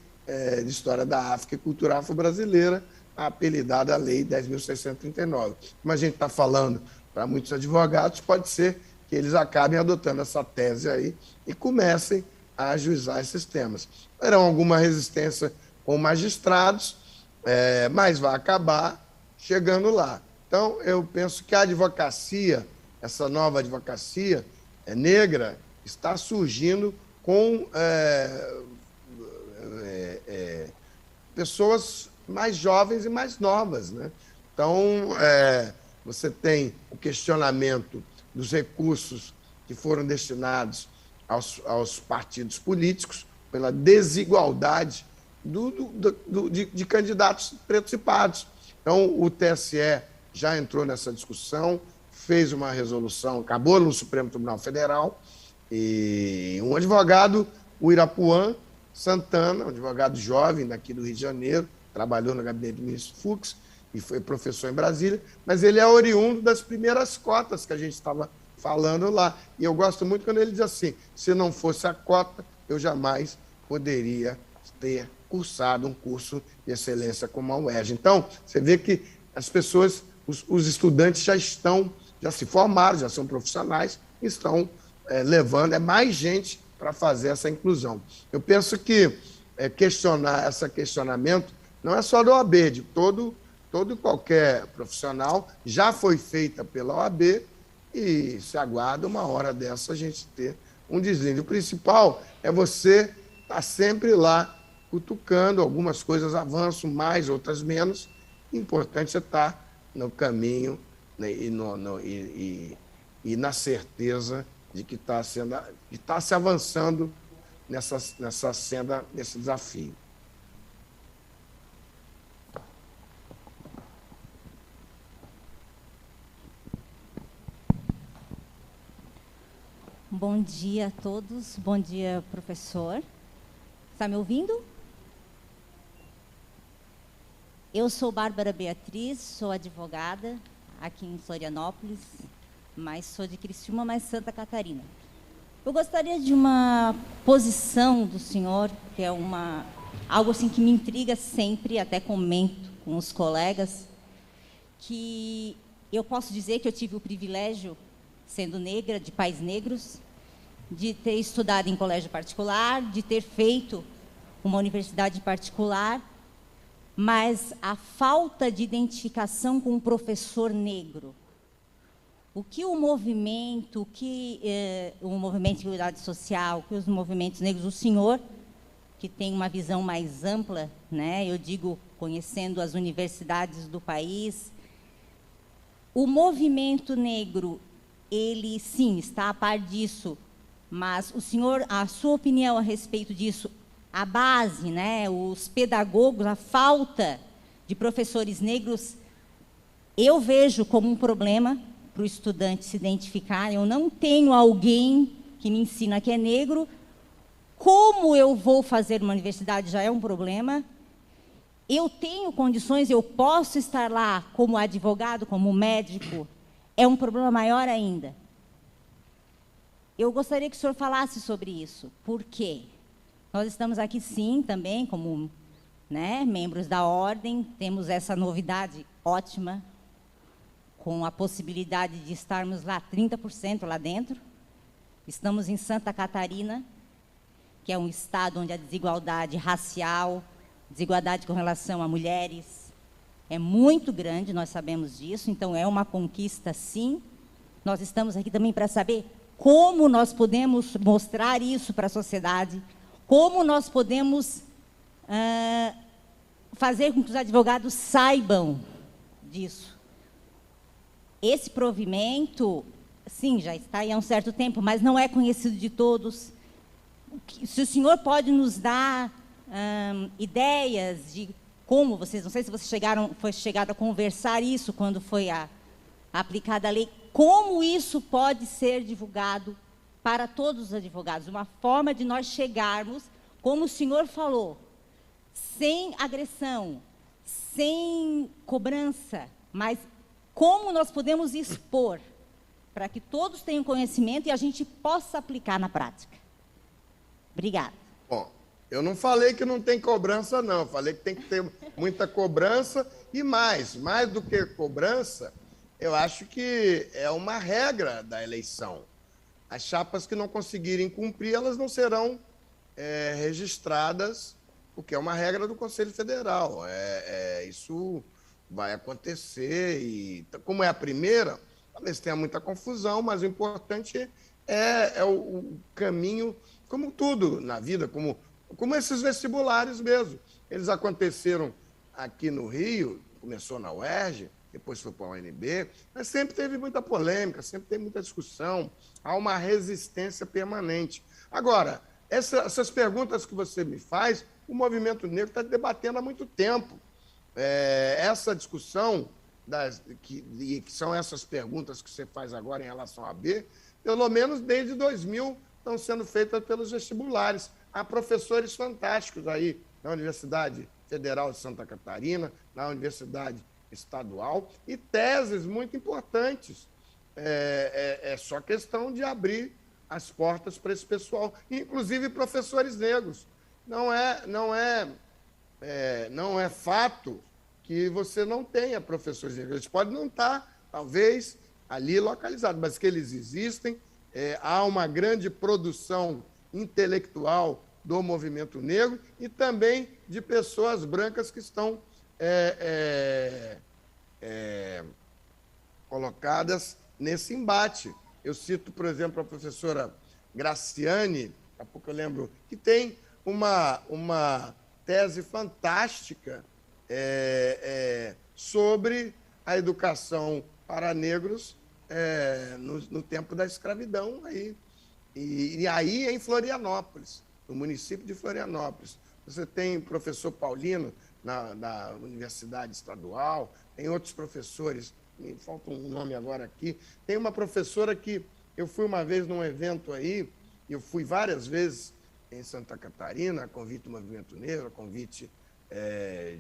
de História da África e Cultura Afro-Brasileira, apelidada Lei 10.639. Como a gente está falando para muitos advogados, pode ser que eles acabem adotando essa tese aí e comecem a ajuizar esses temas. Terão alguma resistência com magistrados, mas vai acabar chegando lá. Então, eu penso que a advocacia, essa nova advocacia negra, está surgindo com pessoas mais jovens e mais novas, né? Então, você tem o questionamento dos recursos que foram destinados aos partidos políticos pela desigualdade de candidatos pretos e pardos. Então, o TSE já entrou nessa discussão, fez uma resolução, acabou no Supremo Tribunal Federal, e um advogado, o Irapuã Santana, um advogado jovem daqui do Rio de Janeiro, trabalhou no gabinete do ministro Fux e foi professor em Brasília, mas ele é oriundo das primeiras cotas que a gente estava falando lá. E eu gosto muito quando ele diz assim, se não fosse a cota, eu jamais poderia ter cursado um curso de excelência como a UERJ. Então, você vê que as pessoas, os estudantes já se formaram, já são profissionais, estão levando mais gente para fazer essa inclusão. Eu penso que esse questionamento não é só da OAB, de todo e qualquer profissional, já foi feita pela OAB e se aguarda uma hora dessa a gente ter um deslinde. O principal é você estar sempre lá cutucando, algumas coisas avançam mais, outras menos. O importante é estar no caminho, né, e na certeza de que está se avançando nessa senda, nesse desafio. Bom dia a todos, bom dia, professor. Está me ouvindo? Eu sou Bárbara Beatriz, sou advogada aqui em Florianópolis, mas sou de Criciúma, mas Santa Catarina. Eu gostaria de uma posição do senhor, que é algo assim que me intriga sempre, até comento com os colegas, que eu posso dizer que eu tive o privilégio, sendo negra, de pais negros, de ter estudado em colégio particular, de ter feito uma universidade particular, mas a falta de identificação com um professor negro. O que o movimento de igualdade social, que os movimentos negros, o senhor, que tem uma visão mais ampla, né, eu digo, conhecendo as universidades do país, o movimento negro, ele, sim, está a par disso, mas o senhor, a sua opinião a respeito disso, a base, né, os pedagogos, a falta de professores negros, eu vejo como um problema para o estudante se identificar. Eu não tenho alguém que me ensina que é negro. Como eu vou fazer uma universidade já é um problema. Eu tenho condições, eu posso estar lá como advogado, como médico, é um problema maior ainda. Eu gostaria que o senhor falasse sobre isso. Por quê? Nós estamos aqui, sim, também, como, né, membros da ordem, temos essa novidade ótima, com a possibilidade de estarmos lá 30% lá dentro. Estamos em Santa Catarina, que é um estado onde a desigualdade racial, desigualdade com relação a mulheres, é muito grande, nós sabemos disso, então é uma conquista, sim. Nós estamos aqui também para saber como nós podemos mostrar isso para a sociedade, como nós podemos fazer com que os advogados saibam disso. Esse provimento, sim, já está aí há um certo tempo, mas não é conhecido de todos. Se o senhor pode nos dar ideias de como vocês, não sei se vocês foi chegado a conversar isso quando foi aplicada a lei, como isso pode ser divulgado para todos os advogados, uma forma de nós chegarmos, como o senhor falou, sem agressão, sem cobrança, mas como nós podemos expor para que todos tenham conhecimento e a gente possa aplicar na prática. Obrigada. Bom, eu não falei que não tem cobrança, não. Eu falei que tem que ter muita cobrança e mais do que cobrança, eu acho que é uma regra da eleição. As chapas que não conseguirem cumprir, elas não serão registradas, porque é uma regra do Conselho Federal. Isso vai acontecer e, como é a primeira, talvez tenha muita confusão, mas o importante é o caminho, como tudo na vida, como esses vestibulares mesmo. Eles aconteceram aqui no Rio, começou na UERJ, depois foi para a UNB, mas sempre teve muita polêmica, sempre teve muita discussão, há uma resistência permanente. Agora, essas perguntas que você me faz, o movimento negro está debatendo há muito tempo. Essa discussão, que são essas perguntas que você faz agora em relação à AB, pelo menos desde 2000 estão sendo feitas pelos vestibulares. Há professores fantásticos aí na Universidade Federal de Santa Catarina, na Universidade Estadual, e teses muito importantes. É só questão de abrir as portas para esse pessoal, inclusive professores negros. Não é fato que você não tenha professores negros. Eles podem não estar, talvez, ali localizados, mas que eles existem. Há uma grande produção intelectual do movimento negro e também de pessoas brancas que estão colocadas nesse embate. Eu cito, por exemplo, a professora Graciane, daqui a pouco eu lembro, que tem uma tese fantástica sobre a educação para negros no tempo da escravidão. E aí em Florianópolis, no município de Florianópolis. Você tem o professor Paulino na Universidade Estadual, tem outros professores, me falta um nome agora aqui, tem uma professora que eu fui uma vez num evento aí, eu fui várias vezes em Santa Catarina, a convite do Movimento Negro, a convite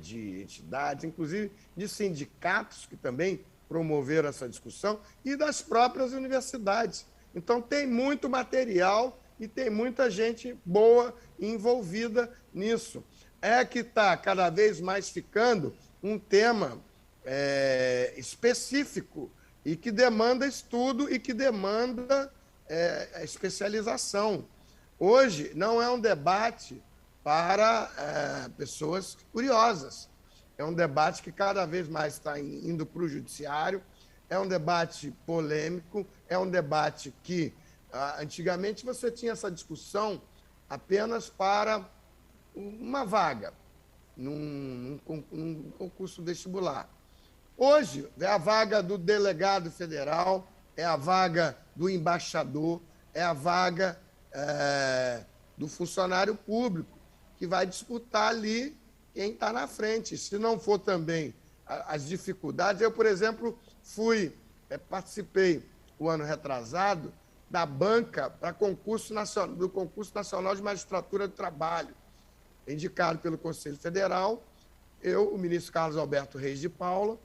de entidades, inclusive de sindicatos que também promoveram essa discussão e das próprias universidades. Então tem muito material e tem muita gente boa envolvida nisso. Que está cada vez mais ficando um tema específico e que demanda estudo e que demanda especialização. Hoje não é um debate para pessoas curiosas. É um debate que cada vez mais está indo para o judiciário, é um debate polêmico, é um debate que antigamente você tinha essa discussão apenas para uma vaga num concurso vestibular. Hoje é a vaga do delegado federal, é a vaga do embaixador, é a vaga do funcionário público, que vai disputar ali quem está na frente. Se não for também as dificuldades, eu, por exemplo, participei o ano retrasado da banca para do Concurso Nacional de Magistratura do Trabalho, indicado pelo Conselho Federal, o ministro Carlos Alberto Reis de Paula,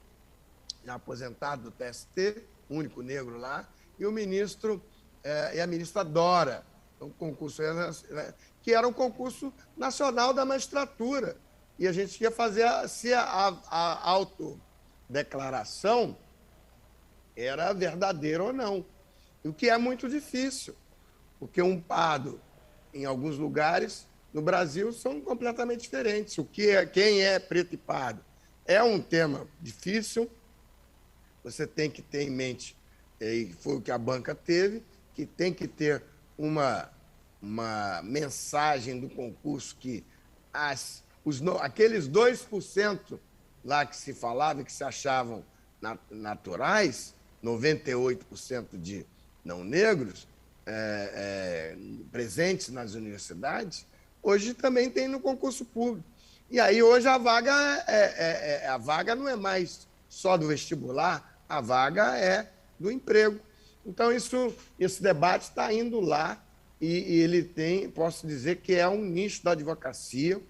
já aposentado do TST, único negro lá, e o ministro e a ministra Dora, um concurso que era um concurso nacional da magistratura. E a gente ia fazer se a autodeclaração era verdadeira ou não. O que é muito difícil, porque um pardo, em alguns lugares no Brasil, são completamente diferentes. Quem é preto e pardo é um tema difícil. Você tem que ter em mente, e foi o que a banca teve, que tem que ter uma mensagem do concurso que aqueles 2% lá que se falava, que se achavam naturais, 98% de não negros presentes nas universidades, hoje também tem no concurso público. E aí hoje a vaga não é mais só do vestibular, a vaga é do emprego. Então, esse debate está indo lá e ele tem, posso dizer que é um nicho da advocacia,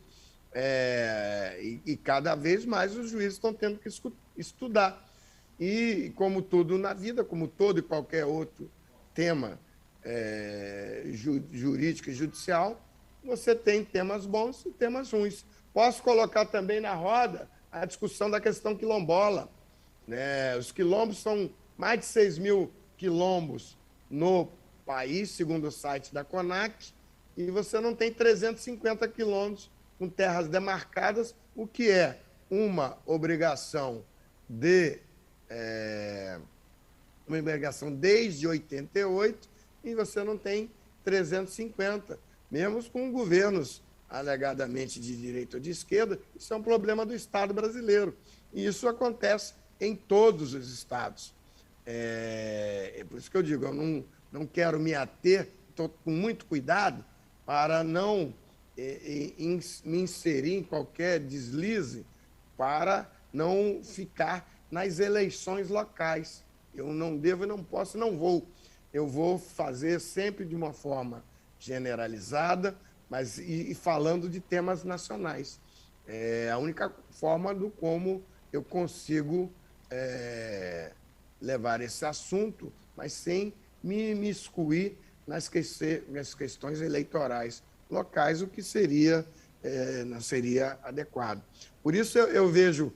e cada vez mais os juízes estão tendo que estudar. E, como tudo na vida, como todo e qualquer outro tema jurídico e judicial, você tem temas bons e temas ruins. Posso colocar também na roda a discussão da questão quilombola. Né? Os quilombos são mais de 6 mil quilombos no país, segundo o site da CONAC, e você não tem 350 quilombos com terras demarcadas, o que é uma obrigação desde 88, e você não tem 350, mesmo com governos alegadamente de direita ou de esquerda. Isso é um problema do Estado brasileiro, e isso acontece em todos os estados. É por isso que eu digo, eu não quero me ater, estou com muito cuidado para não me inserir em qualquer deslize, para não ficar nas eleições locais. Eu não devo, não posso, não vou. Eu vou fazer sempre de uma forma generalizada, mas e falando de temas nacionais. É a única forma do como eu consigo levar esse assunto, mas sem me imiscuir nas questões eleitorais locais, o que não seria adequado. Por isso eu vejo,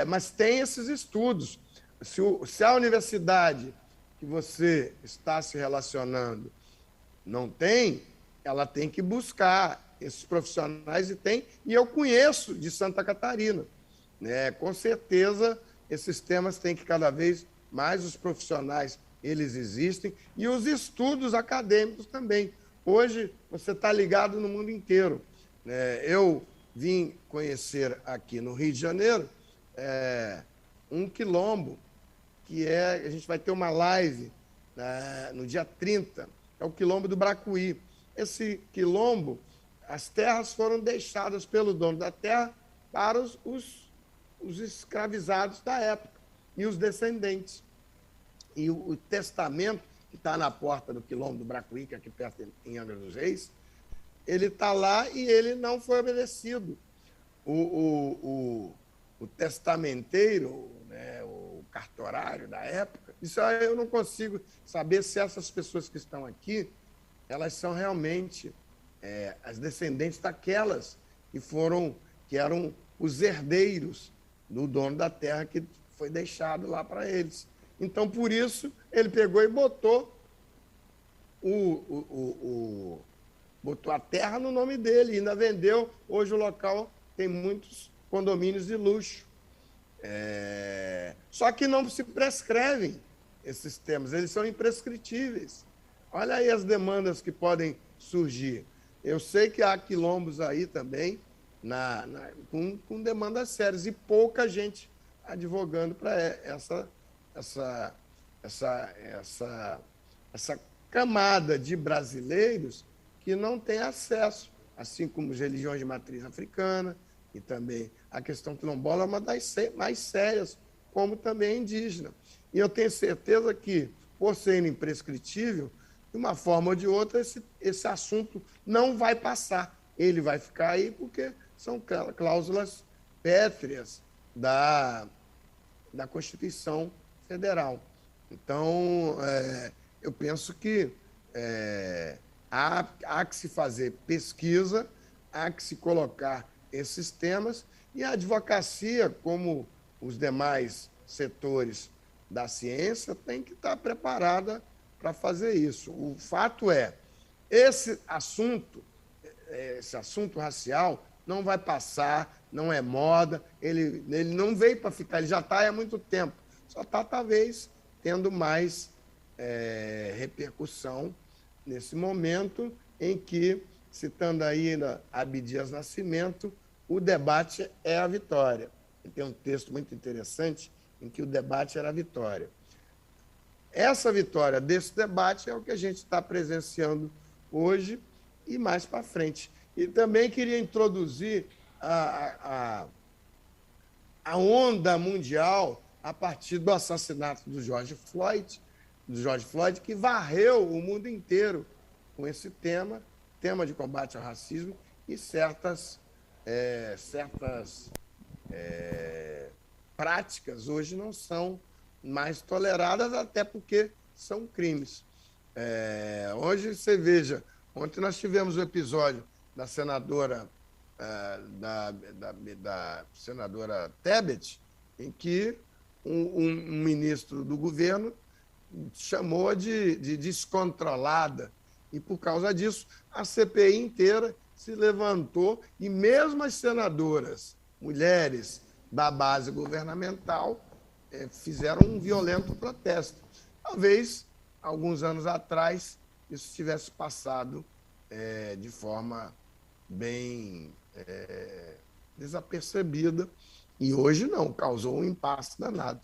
mas tem esses estudos. Se a universidade que você está se relacionando não tem, ela tem que buscar esses profissionais, e eu conheço de Santa Catarina. Né? Com certeza, esses temas têm que cada vez mais, os profissionais, eles existem, e os estudos acadêmicos também. Hoje, você está ligado no mundo inteiro. Eu vim conhecer aqui no Rio de Janeiro um quilombo, a gente vai ter uma live no dia 30, é o quilombo do Bracuí. Esse quilombo, as terras foram deixadas pelo dono da terra para os escravizados da época e os descendentes. E o testamento, que está na porta do quilombo do Bracuí, que é aqui perto em Angra dos Reis, ele está lá e ele não foi obedecido. O testamenteiro, né, o cartorário da época, isso aí eu não consigo saber se essas pessoas que estão aqui, elas são realmente as descendentes daquelas que eram os herdeiros do dono da terra, que foi deixado lá para eles. Então, por isso, ele pegou e botou botou a terra no nome dele, e ainda vendeu. Hoje o local tem muitos condomínios de luxo. Só que não se prescrevem esses temas, eles são imprescritíveis. Olha aí as demandas que podem surgir. Eu sei que há quilombos aí também com demandas sérias, e pouca gente advogando para essa camada de brasileiros que não tem acesso, assim como as religiões de matriz africana, e também a questão quilombola é uma das mais sérias, como também a indígena. E eu tenho certeza que, por ser imprescritível, de uma forma ou de outra, esse assunto não vai passar. Ele vai ficar aí porque são cláusulas pétreas da Constituição Federal. Então, eu penso que há que se fazer pesquisa, há que se colocar esses temas, e a advocacia, como os demais setores da ciência, tem que estar preparada para fazer isso. O fato é, esse assunto racial não vai passar, não é moda, ele não veio para ficar, ele já está há muito tempo, só está talvez tendo mais repercussão nesse momento em que, citando ainda Abdias Nascimento, o debate é a vitória. Ele tem um texto muito interessante em que o debate era a vitória. Essa vitória desse debate é o que a gente está presenciando hoje e mais para frente. E também queria introduzir a onda mundial a partir do assassinato do George Floyd, do George Floyd, que varreu o mundo inteiro com esse tema de combate ao racismo, e certas práticas hoje não são mais toleradas, até porque são crimes. Hoje, você veja, ontem nós tivemos o episódio da senadora, da senadora Tebet, em que um ministro do governo chamou de descontrolada, e por causa disso a CPI inteira se levantou, e mesmo as senadoras, mulheres da base governamental, fizeram um violento protesto. Talvez, alguns anos atrás, isso tivesse passado de forma bem desapercebida, e hoje não, causou um impasse danado.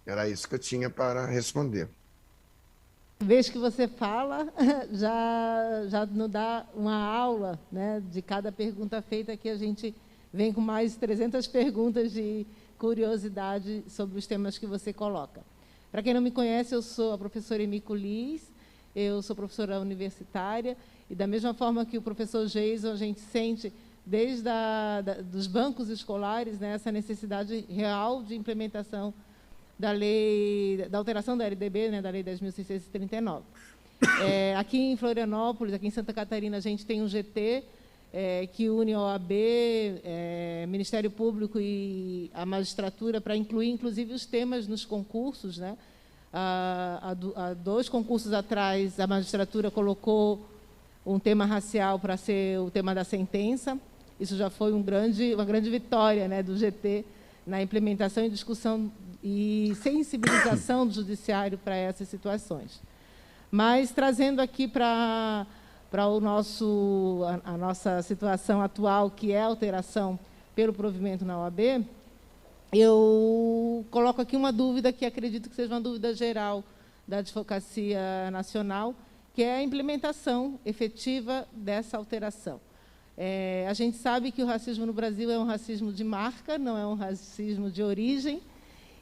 Era isso que eu tinha para responder. Vez que você fala, já nos dá uma aula, né, de cada pergunta feita, que a gente vem com mais 300 perguntas de curiosidade sobre os temas que você coloca. Para quem não me conhece, eu sou a professora Emico Liz, eu sou professora universitária, e da mesma forma que o professor Jason, a gente sente, desde dos bancos escolares, né, essa necessidade real de implementação da alteração da LDB, né, da Lei 10.639. Aqui em Florianópolis, aqui em Santa Catarina, a gente tem um GT que une a OAB, Ministério Público e a magistratura, para incluir, inclusive, os temas nos concursos, né? Há 2 concursos atrás, a magistratura colocou um tema racial para ser o tema da sentença. Isso já foi uma grande vitória, né, do GT na implementação e discussão e sensibilização do judiciário para essas situações. Mas, trazendo aqui para a nossa situação atual, que é a alteração pelo provimento na OAB, eu coloco aqui uma dúvida que acredito que seja uma dúvida geral da Advocacia Nacional, que é a implementação efetiva dessa alteração. A gente sabe que o racismo no Brasil é um racismo de marca, não é um racismo de origem,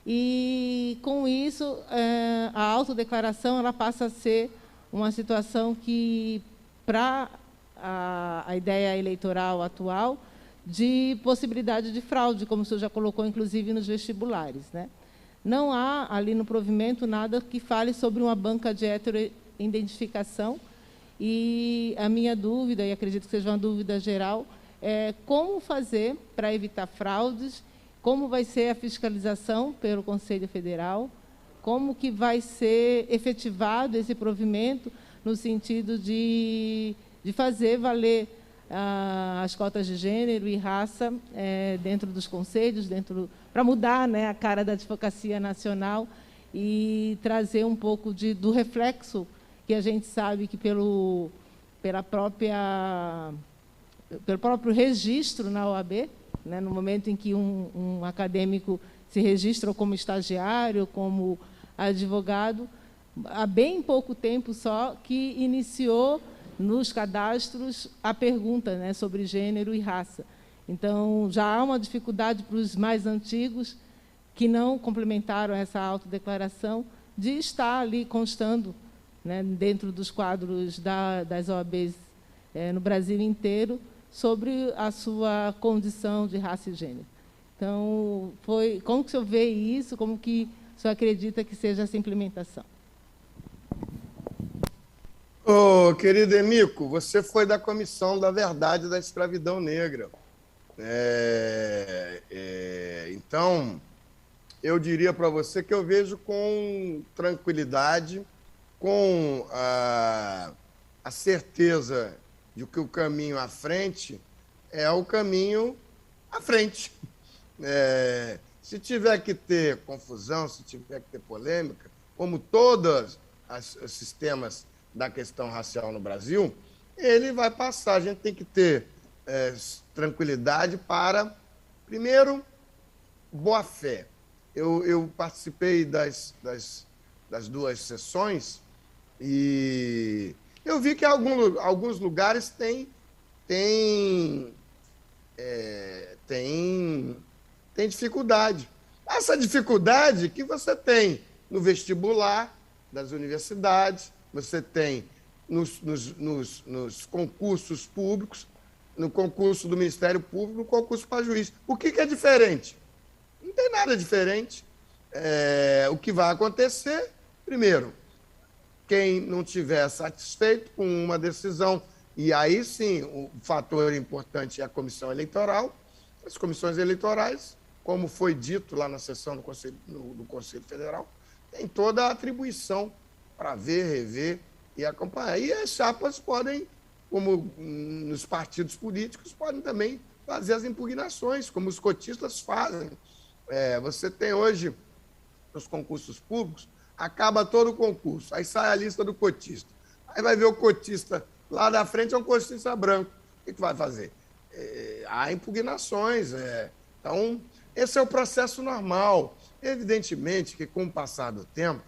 e, com isso, a autodeclaração ela passa a ser uma situação que, para a ideia eleitoral atual, de possibilidade de fraude, como o senhor já colocou, inclusive, nos vestibulares, né? Não há, ali no provimento, nada que fale sobre uma banca de heteroidentificação, e a minha dúvida, e acredito que seja uma dúvida geral, é como fazer para evitar fraudes, como vai ser a fiscalização pelo Conselho Federal, como que vai ser efetivado esse provimento no sentido de fazer valer as cotas de gênero e raça dentro dos conselhos, para mudar, né, a cara da Advocacia Nacional e trazer um pouco do reflexo que a gente sabe que pelo próprio registro na OAB, né, no momento em que um acadêmico se registra como estagiário, como advogado, há bem pouco tempo só que iniciou nos cadastros a pergunta, né, sobre gênero e raça. Então, já há uma dificuldade para os mais antigos, que não complementaram essa autodeclaração, de estar ali constando, né, dentro dos quadros das OABs no Brasil inteiro, sobre a sua condição de raça e gênero. Então, como que o senhor vê isso? Como que o senhor acredita que seja essa implementação? Querido Emico, você foi da Comissão da Verdade da Escravidão Negra. Então, eu diria para você que eu vejo com tranquilidade, com a certeza de que o caminho à frente é o caminho à frente. Se tiver que ter confusão, se tiver que ter polêmica, como todos os sistemas da questão racial no Brasil, ele vai passar. A gente tem que ter tranquilidade para, primeiro, boa fé. Eu participei das 2 sessões e eu vi que alguns lugares têm dificuldade. Essa dificuldade que você tem no vestibular, das universidades, você tem nos concursos públicos, no concurso do Ministério Público, no concurso para juiz. O que é diferente? Não tem nada diferente. O que vai acontecer, primeiro, quem não estiver satisfeito com uma decisão, e aí sim o fator importante é a comissão eleitoral, as comissões eleitorais, como foi dito lá na sessão do Conselho Federal, tem toda a atribuição para ver, rever e acompanhar. E as chapas podem, como nos partidos políticos, podem também fazer as impugnações, como os cotistas fazem. Você tem hoje, nos concursos públicos, acaba todo o concurso, aí sai a lista do cotista. Aí vai ver o cotista lá da frente, é um cotista branco. O que vai fazer? Há impugnações. Então, esse é o processo normal. Evidentemente que, com o passar do tempo,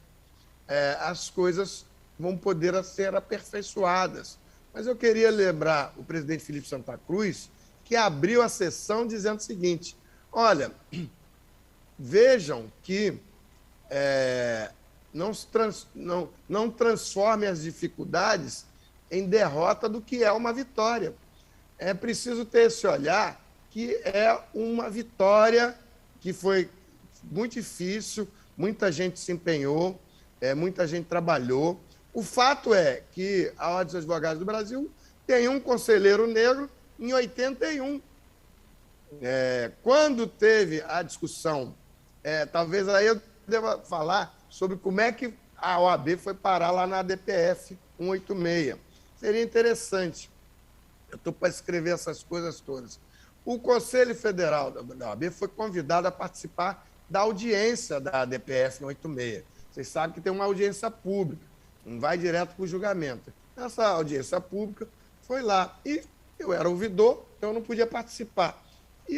as coisas vão poder ser aperfeiçoadas. Mas eu queria lembrar o presidente Felipe Santa Cruz, que abriu a sessão dizendo o seguinte: olha, vejam que não transforme as dificuldades em derrota do que é uma vitória. É preciso ter esse olhar que é uma vitória que foi muito difícil, muita gente se empenhou, muita gente trabalhou. O fato é que a Ordem dos Advogados do Brasil tem um conselheiro negro em 81. Quando teve a discussão, talvez aí eu deva falar sobre como é que a OAB foi parar lá na DPF 186. Seria interessante. Eu estou para escrever essas coisas todas. O Conselho Federal da OAB foi convidado a participar da audiência da DPF 186. Vocês sabem que tem uma audiência pública, não vai direto para o julgamento. Essa audiência pública foi lá. E eu era ouvidor, então eu não podia participar.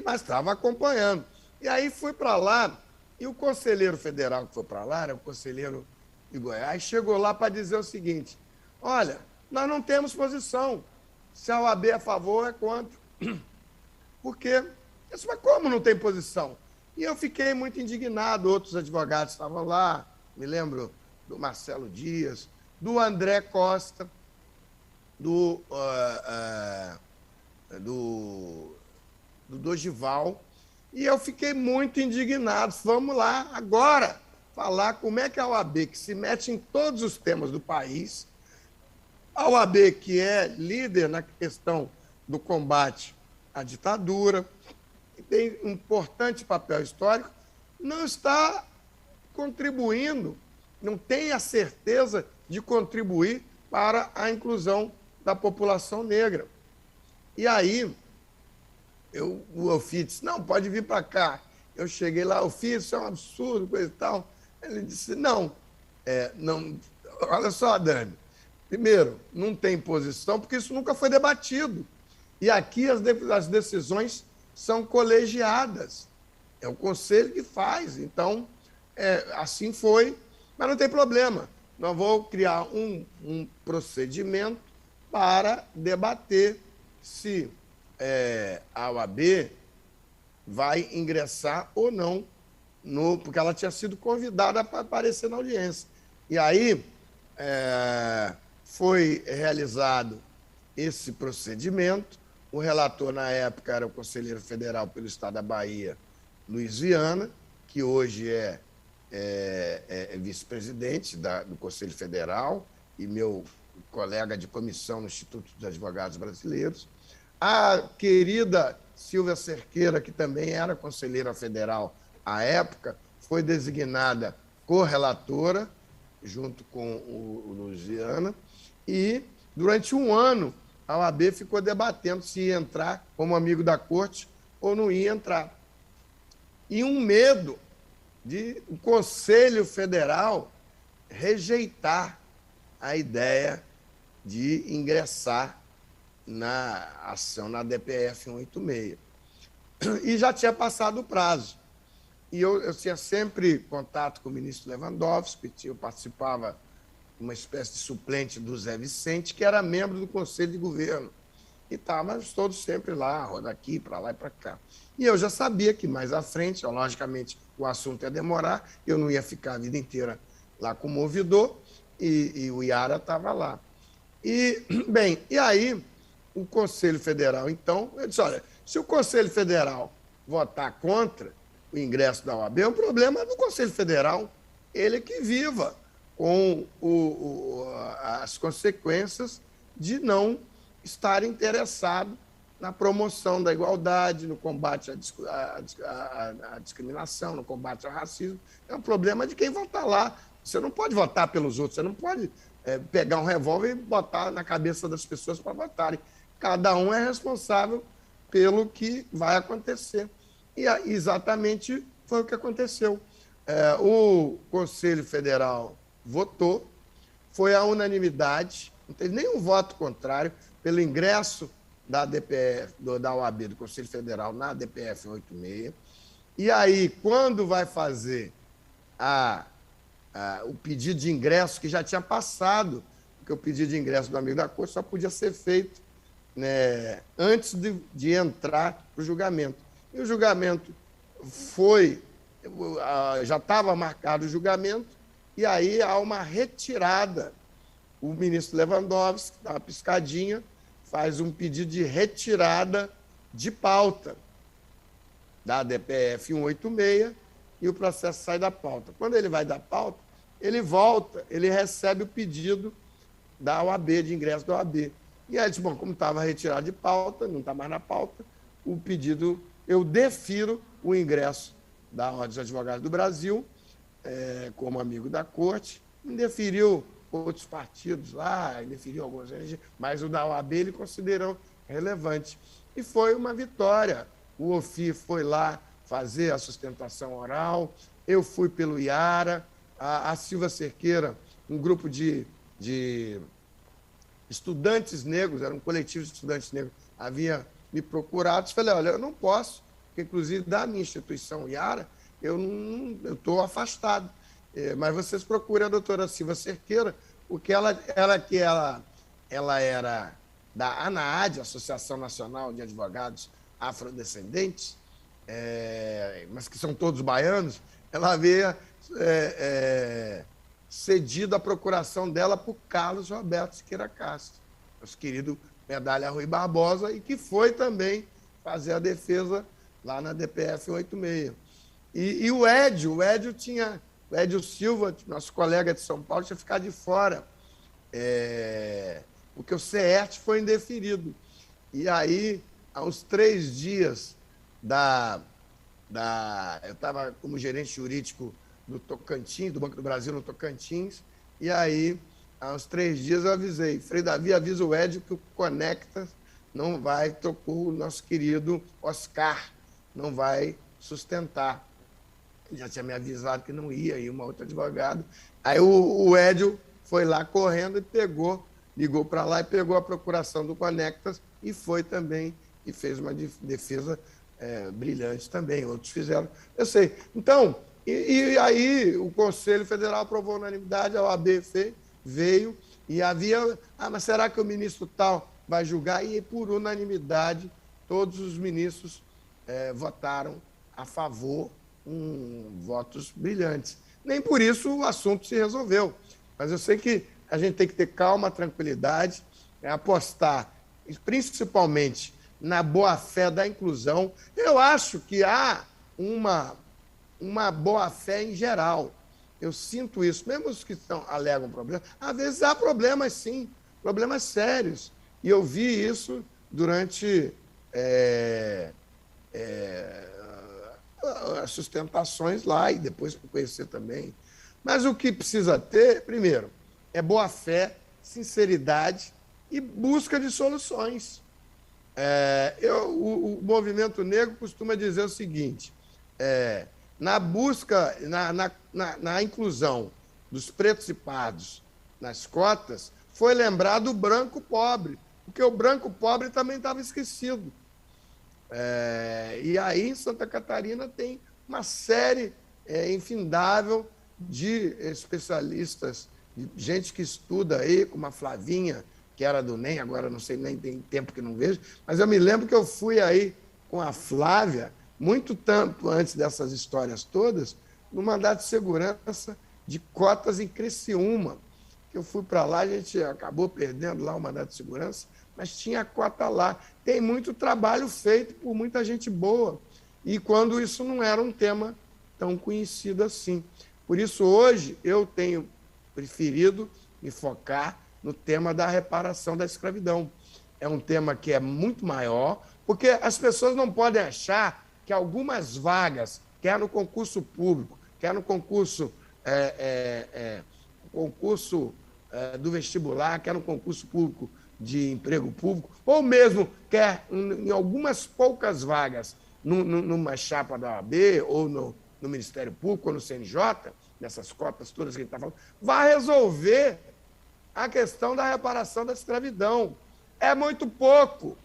Mas estava acompanhando. E aí fui para lá, e o conselheiro federal que foi para lá, era o conselheiro de Goiás, chegou lá para dizer o seguinte: olha, nós não temos posição. Se a OAB é a favor, é contra. Por quê? Mas como não tem posição? E eu fiquei muito indignado. Outros advogados estavam lá, me lembro do Marcelo Dias, do André Costa, do Dogival, e eu fiquei muito indignado. Vamos lá, agora, falar como é que a OAB, que se mete em todos os temas do país, a OAB, que é líder na questão do combate à ditadura, que tem um importante papel histórico, não está contribuindo, não tem a certeza de contribuir para a inclusão da população negra. E aí, o Ofício disse: não, pode vir para cá. Eu cheguei lá: Ofício, isso é um absurdo, coisa e tal. Ele disse: não, olha só, Dani, primeiro, não tem posição, porque isso nunca foi debatido. E aqui as decisões são colegiadas. É o conselho que faz. Então, assim foi, mas não tem problema. Nós vamos criar um procedimento para debater se a OAB vai ingressar ou não, porque ela tinha sido convidada para aparecer na audiência. E aí foi realizado esse procedimento. O relator, na época, era o conselheiro federal pelo Estado da Bahia, Luiz Viana, que hoje é vice-presidente do Conselho Federal e meu colega de comissão no Instituto dos Advogados Brasileiros. A querida Silvia Cerqueira, que também era conselheira federal à época, foi designada correlatora, junto com o Luiz Viana, e durante um ano a OAB ficou debatendo se ia entrar como amigo da corte ou não ia entrar. E um medo de o Conselho Federal rejeitar a ideia de ingressar na ação na DPF 186. E já tinha passado o prazo. E eu tinha sempre contato com o ministro Lewandowski, eu participava de uma espécie de suplente do Zé Vicente, que era membro do Conselho de Governo. E estávamos todos sempre lá, daqui, para lá e para cá. E eu já sabia que mais à frente, logicamente, o assunto ia demorar, eu não ia ficar a vida inteira lá como ouvidor, e o Iara estava lá. E, bem, e aí o Conselho Federal, então, eu disse, olha, se o Conselho Federal votar contra o ingresso da OAB, é um problema do Conselho Federal, ele que viva com as consequências de não estar interessado na promoção da igualdade, no combate à discriminação, no combate ao racismo. É um problema de quem votar lá. Você não pode votar pelos outros, você não pode pegar um revólver e botar na cabeça das pessoas para votarem. Cada um é responsável pelo que vai acontecer. E exatamente foi o que aconteceu. O Conselho Federal votou, foi a unanimidade, não teve nenhum voto contrário pelo ingresso da DPF, da OAB, do Conselho Federal, na DPF 86. E aí, quando vai fazer o pedido de ingresso, que já tinha passado, porque o pedido de ingresso do amigo da corte só podia ser feito, né, antes de entrar para o julgamento. E o julgamento já estava marcado o julgamento, e aí há uma retirada. O ministro Lewandowski, dá uma piscadinha, faz um pedido de retirada de pauta da DPF 186 e o processo sai da pauta. Quando ele vai da pauta, ele volta, ele recebe o pedido da OAB, de ingresso da OAB. E aí, bom, como estava retirado de pauta, não está mais na pauta, o pedido, eu defiro o ingresso da Ordem dos Advogados do Brasil, como amigo da corte, indeferiu outros partidos lá, indeferiu alguns, mas o da OAB ele considerou relevante. E foi uma vitória. O OFI foi lá fazer a sustentação oral, eu fui pelo Iara, a Silva Cerqueira, um grupo de estudantes negros, era um coletivo de estudantes negros, havia me procurado, falei, olha, eu não posso, porque inclusive da minha instituição Iara, eu estou afastado. Mas vocês procuram a doutora Silva Cerqueira, porque ela era da ANAAD, Associação Nacional de Advogados Afrodescendentes, mas que são todos baianos, ela havia cedido a procuração dela por Carlos Roberto Siqueira Castro, nosso querido Medalha Rui Barbosa, e que foi também fazer a defesa lá na DPF 86. E o Edio Silva, nosso colega de São Paulo, tinha ficado de fora, porque o CERT foi indeferido. E aí, há uns 3 dias eu estava como gerente jurídico do Tocantins, do Banco do Brasil no Tocantins, e aí, há uns 3 dias eu avisei, Frei Davi avisa o Edio que o Conecta não vai, trocou o nosso querido Oscar, não vai sustentar. Já tinha me avisado que não ia, e uma outra advogada. Aí o Edio foi lá correndo e ligou para lá e pegou a procuração do Conectas e foi também, e fez uma defesa brilhante também, outros fizeram. Eu sei. Então, e aí o Conselho Federal aprovou a unanimidade, a OAB veio, e havia, mas será que o ministro tal vai julgar? E por unanimidade, todos os ministros votaram a favor, votos brilhantes. Nem por isso o assunto se resolveu, mas eu sei que a gente tem que ter calma, tranquilidade, apostar principalmente na boa-fé da inclusão. Eu acho que há uma boa-fé em geral. Eu sinto isso, mesmo os que alegam problemas, às vezes há problemas sim, problemas sérios, e eu vi isso durante as sustentações lá e depois para conhecer também. Mas o que precisa ter, primeiro, é boa-fé, sinceridade e busca de soluções. O movimento negro costuma dizer o seguinte, na busca, na inclusão dos pretos e pardos nas cotas, foi lembrado o branco pobre, porque o branco pobre também estava esquecido. E aí, em Santa Catarina, tem uma série infindável de especialistas, de gente que estuda aí, como a Flavinha, que era do NEM, agora não sei, nem tem tempo que não vejo, mas eu me lembro que eu fui aí com a Flávia, muito tempo antes dessas histórias todas, no mandato de segurança, de cotas em Criciúma. Eu fui para lá, a gente acabou perdendo lá o mandato de segurança, mas tinha cota lá. Tem muito trabalho feito por muita gente boa, e quando isso não era um tema tão conhecido assim. Por isso, hoje, eu tenho preferido me focar no tema da reparação da escravidão. É um tema que é muito maior, porque as pessoas não podem achar que algumas vagas, quer no concurso público, quer no concurso, do vestibular, quer no concurso público de emprego público, ou mesmo quer em algumas poucas vagas numa chapa da OAB ou no Ministério Público ou no CNJ, nessas cotas todas que a gente está falando, vai resolver a questão da reparação da escravidão. É muito pouco.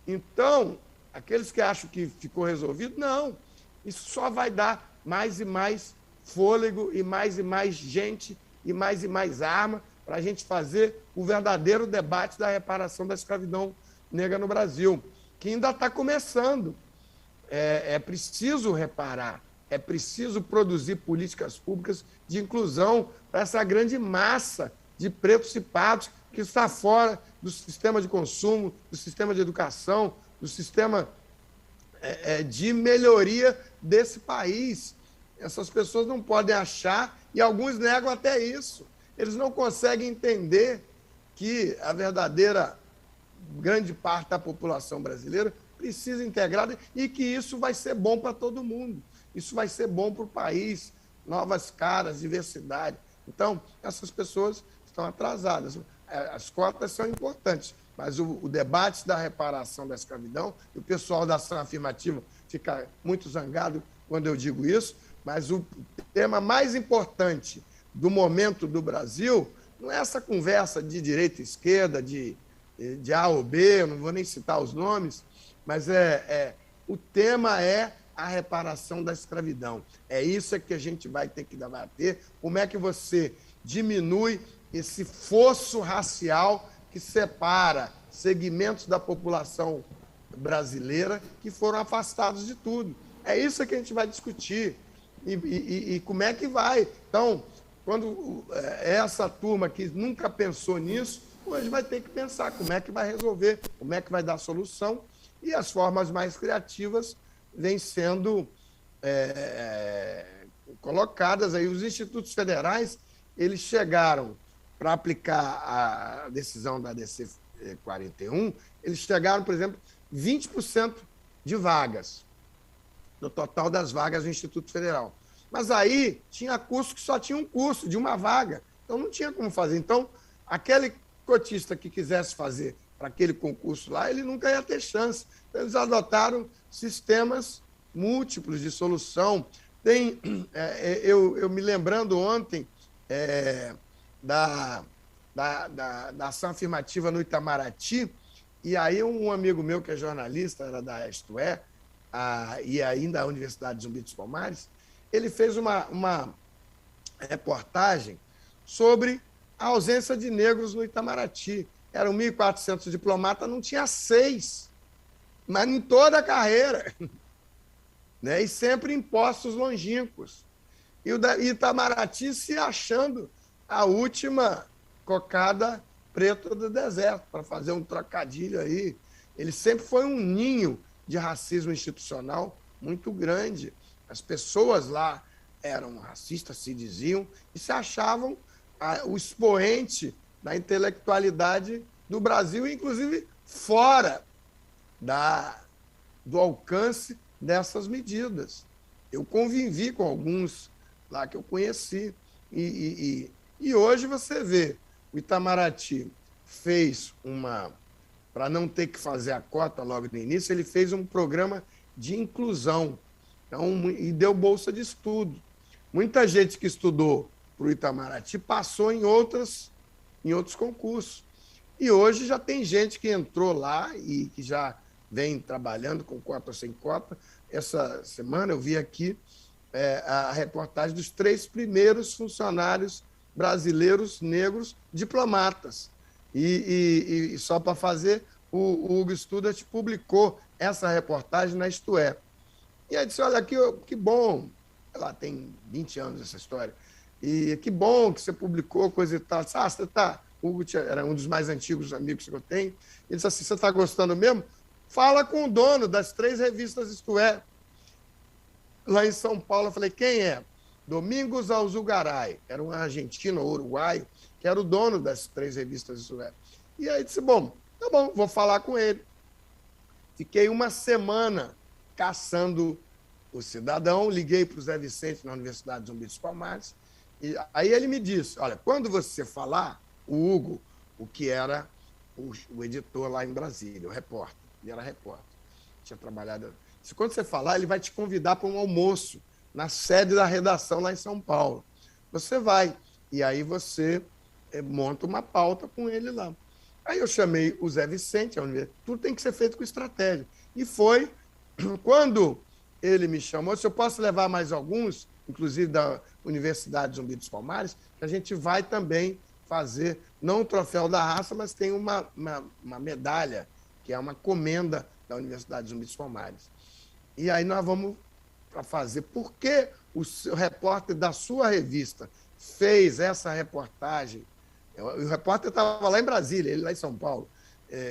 Então, aqueles que acham que ficou resolvido, não. Isso só vai dar mais e mais fôlego e mais gente e mais arma para a gente fazer o verdadeiro debate da reparação da escravidão negra no Brasil, que ainda está começando. É preciso reparar, é preciso produzir políticas públicas de inclusão para essa grande massa de pretos e pardos que está fora do sistema de consumo, do sistema de educação, do sistema de melhoria desse país. Essas pessoas não podem achar, e alguns negam até isso. Eles não conseguem entender que a verdadeira grande parte da população brasileira precisa integrar e que isso vai ser bom para todo mundo. Isso vai ser bom para o país, novas caras, diversidade. Então, essas pessoas estão atrasadas. As cotas são importantes, mas o debate da reparação da escravidão, e o pessoal da ação afirmativa fica muito zangado quando eu digo isso, mas o tema mais importante do momento do Brasil não é essa conversa de direita e esquerda, de A ou B, eu não vou nem citar os nomes, mas o tema é a reparação da escravidão. É isso que a gente vai ter que debater. Como é que você diminui esse fosso racial que separa segmentos da população brasileira que foram afastados de tudo? É isso que a gente vai discutir. E como é que vai? Então, quando essa turma que nunca pensou nisso, hoje vai ter que pensar como é que vai resolver, como é que vai dar solução, e as formas mais criativas vêm sendo colocadas aí. Os institutos federais, eles chegaram para aplicar a decisão da DC 41, eles chegaram, por exemplo, 20% de vagas, no total das vagas do Instituto Federal. Mas aí tinha curso que só tinha um curso de uma vaga, então não tinha como fazer. Então, aquele cotista que quisesse fazer para aquele concurso lá, ele nunca ia ter chance. Então, eles adotaram sistemas múltiplos de solução. Eu me lembrando ontem da ação afirmativa no Itamaraty, e aí um amigo meu que é jornalista, era da Isto É, e ainda a Universidade de Zumbi dos Palmares, ele fez uma reportagem sobre a ausência de negros no Itamaraty. Eram 1.400 diplomatas, não tinha 6, mas em toda a carreira, né? E sempre em postos longínquos. E o Itamaraty se achando a última cocada preta do deserto, para fazer um trocadilho aí. Ele sempre foi um ninho de racismo institucional muito grande. As pessoas lá eram racistas, se diziam, e se achavam o expoente da intelectualidade do Brasil, inclusive fora do alcance dessas medidas. Eu convivi com alguns lá que eu conheci, e hoje você vê, o Itamaraty fez para não ter que fazer a cota logo no início, ele fez um programa de inclusão, então, e deu bolsa de estudo. Muita gente que estudou para o Itamaraty passou em outros concursos. E hoje já tem gente que entrou lá e que já vem trabalhando com cota ou sem cota. Essa semana eu vi aqui a reportagem dos 3 primeiros funcionários brasileiros negros diplomatas. E só para fazer, o Hugo Studart publicou essa reportagem na Isto É. E aí disse, olha, que bom, lá tem 20 anos essa história, E que bom que você publicou, coisa e tal. Eu disse, você tá... O Hugo era um dos mais antigos amigos que eu tenho. Ele disse assim, você está gostando mesmo? Fala com o dono das 3 revistas Isto É. Lá em São Paulo, eu falei, quem é? Domingos Alzugaray, era um argentino ou uruguaio, que era o dono das 3 revistas Isto É. E aí disse, bom, tá bom, vou falar com ele. Fiquei uma semana caçando o cidadão, liguei para o Zé Vicente na Universidade de Zumbi dos Palmares, e aí ele me disse, olha, quando você falar, o Hugo, o que era o editor lá em Brasília, o repórter, ele era repórter, tinha trabalhado... Quando você falar, ele vai te convidar para um almoço na sede da redação lá em São Paulo. Você vai, e aí você monta uma pauta com ele lá. Aí eu chamei o Zé Vicente, tudo tem que ser feito com estratégia. E foi quando ele me chamou, se eu posso levar mais alguns, inclusive da Universidade Zumbi dos Palmares, que a gente vai também fazer, não o troféu da raça, mas tem uma medalha, que é uma comenda da Universidade Zumbi dos Palmares. E aí nós vamos para fazer. Por que o repórter da sua revista fez essa reportagem? O repórter estava lá em Brasília, ele lá em São Paulo.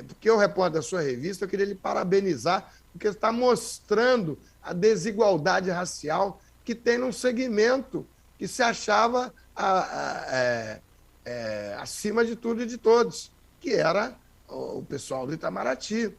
Porque o repórter da sua revista, eu queria lhe parabenizar, porque está mostrando a desigualdade racial que tem num segmento que se achava acima de tudo e de todos, que era o pessoal do Itamaraty.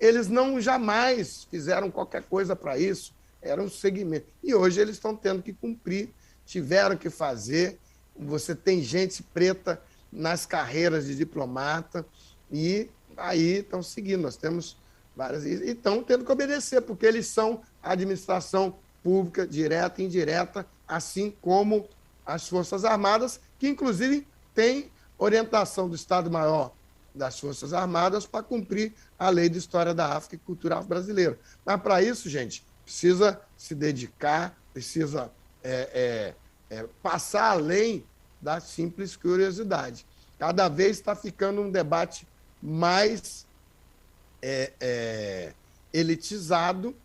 Eles não jamais fizeram qualquer coisa para isso, era um segmento. E hoje eles estão tendo que cumprir, tiveram que fazer. Você tem gente preta nas carreiras de diplomata e aí estão seguindo. Nós temos várias... E estão tendo que obedecer, porque eles são a administração pública, direta e indireta, assim como as Forças Armadas, que inclusive têm orientação do Estado-Maior das Forças Armadas para cumprir a Lei de História da África e Cultura Brasileira. Mas, para isso, gente, precisa se dedicar, precisa passar além da simples curiosidade. Cada vez está ficando um debate mais elitizado,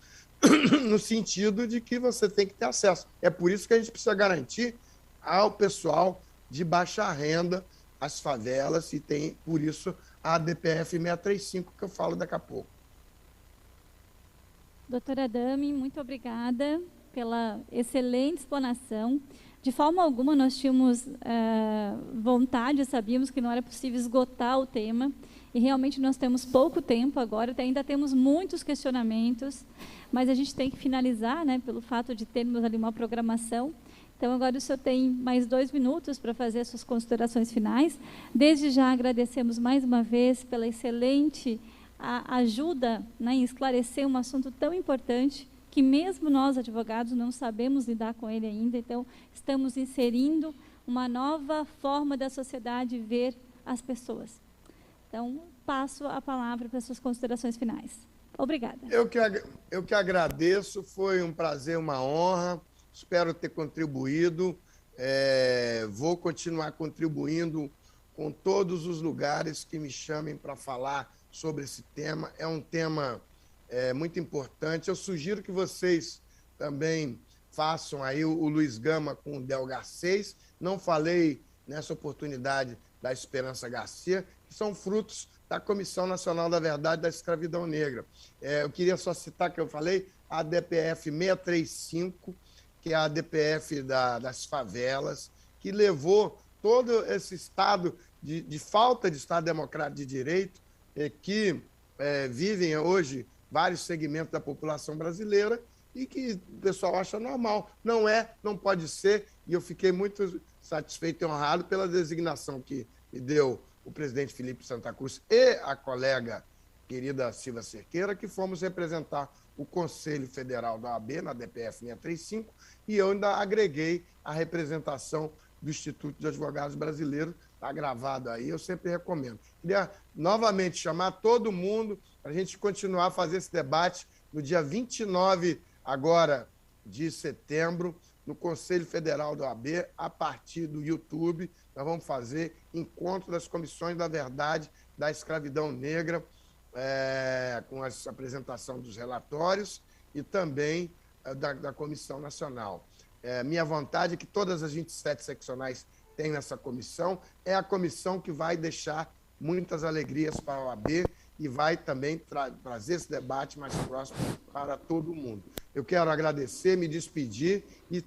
no sentido de que você tem que ter acesso. É por isso que a gente precisa garantir ao pessoal de baixa renda as favelas, e tem, por isso, a DPF 635, que eu falo daqui a pouco. Doutora Adame, muito obrigada pela excelente explanação. De forma alguma, nós tínhamos vontade, sabíamos que não era possível esgotar o tema, e realmente nós temos pouco tempo agora, ainda temos muitos questionamentos, mas a gente tem que finalizar, né, pelo fato de termos ali uma programação. Então, agora o senhor tem mais 2 minutos para fazer as suas considerações finais. Desde já agradecemos mais uma vez pela excelente ajuda, né, em esclarecer um assunto tão importante, que mesmo nós, advogados, não sabemos lidar com ele ainda. Então, estamos inserindo uma nova forma da sociedade ver as pessoas. Então, passo a palavra para as suas considerações finais. Obrigada. Eu que agradeço, foi um prazer, uma honra. Espero ter contribuído, vou continuar contribuindo com todos os lugares que me chamem para falar sobre esse tema. É um tema muito importante. Eu sugiro que vocês também façam aí o Luiz Gama com o Del Garcês. Não falei nessa oportunidade da Esperança Garcia, que são frutos da Comissão Nacional da Verdade da Escravidão Negra. Eu queria só citar que eu falei a DPF 635, que é a DPF das favelas, que levou todo esse estado de falta de Estado democrático de direito, que vivem hoje vários segmentos da população brasileira e que o pessoal acha normal. Não é, não pode ser, e eu fiquei muito satisfeito e honrado pela designação que me deu o presidente Felipe Santa Cruz e a colega querida Silva Cerqueira, que fomos representar o Conselho Federal da OAB na DPF 635, e eu ainda agreguei a representação do Instituto de Advogados Brasileiros, está gravado aí, eu sempre recomendo. Queria novamente chamar todo mundo para a gente continuar a fazer esse debate no dia 29 agora de setembro, no Conselho Federal da OAB, a partir do YouTube. Nós vamos fazer encontro das comissões da verdade da escravidão negra, com a apresentação dos relatórios e também da Comissão Nacional. Minha vontade é que todas as 27 seccionais tenham essa comissão. É a comissão que vai deixar muitas alegrias para a OAB e vai também trazer esse debate mais próximo para todo mundo. Eu quero agradecer, me despedir e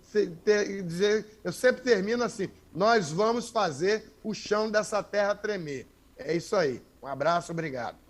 dizer, eu sempre termino assim, nós vamos fazer o chão dessa terra tremer. É isso aí. Um abraço, obrigado.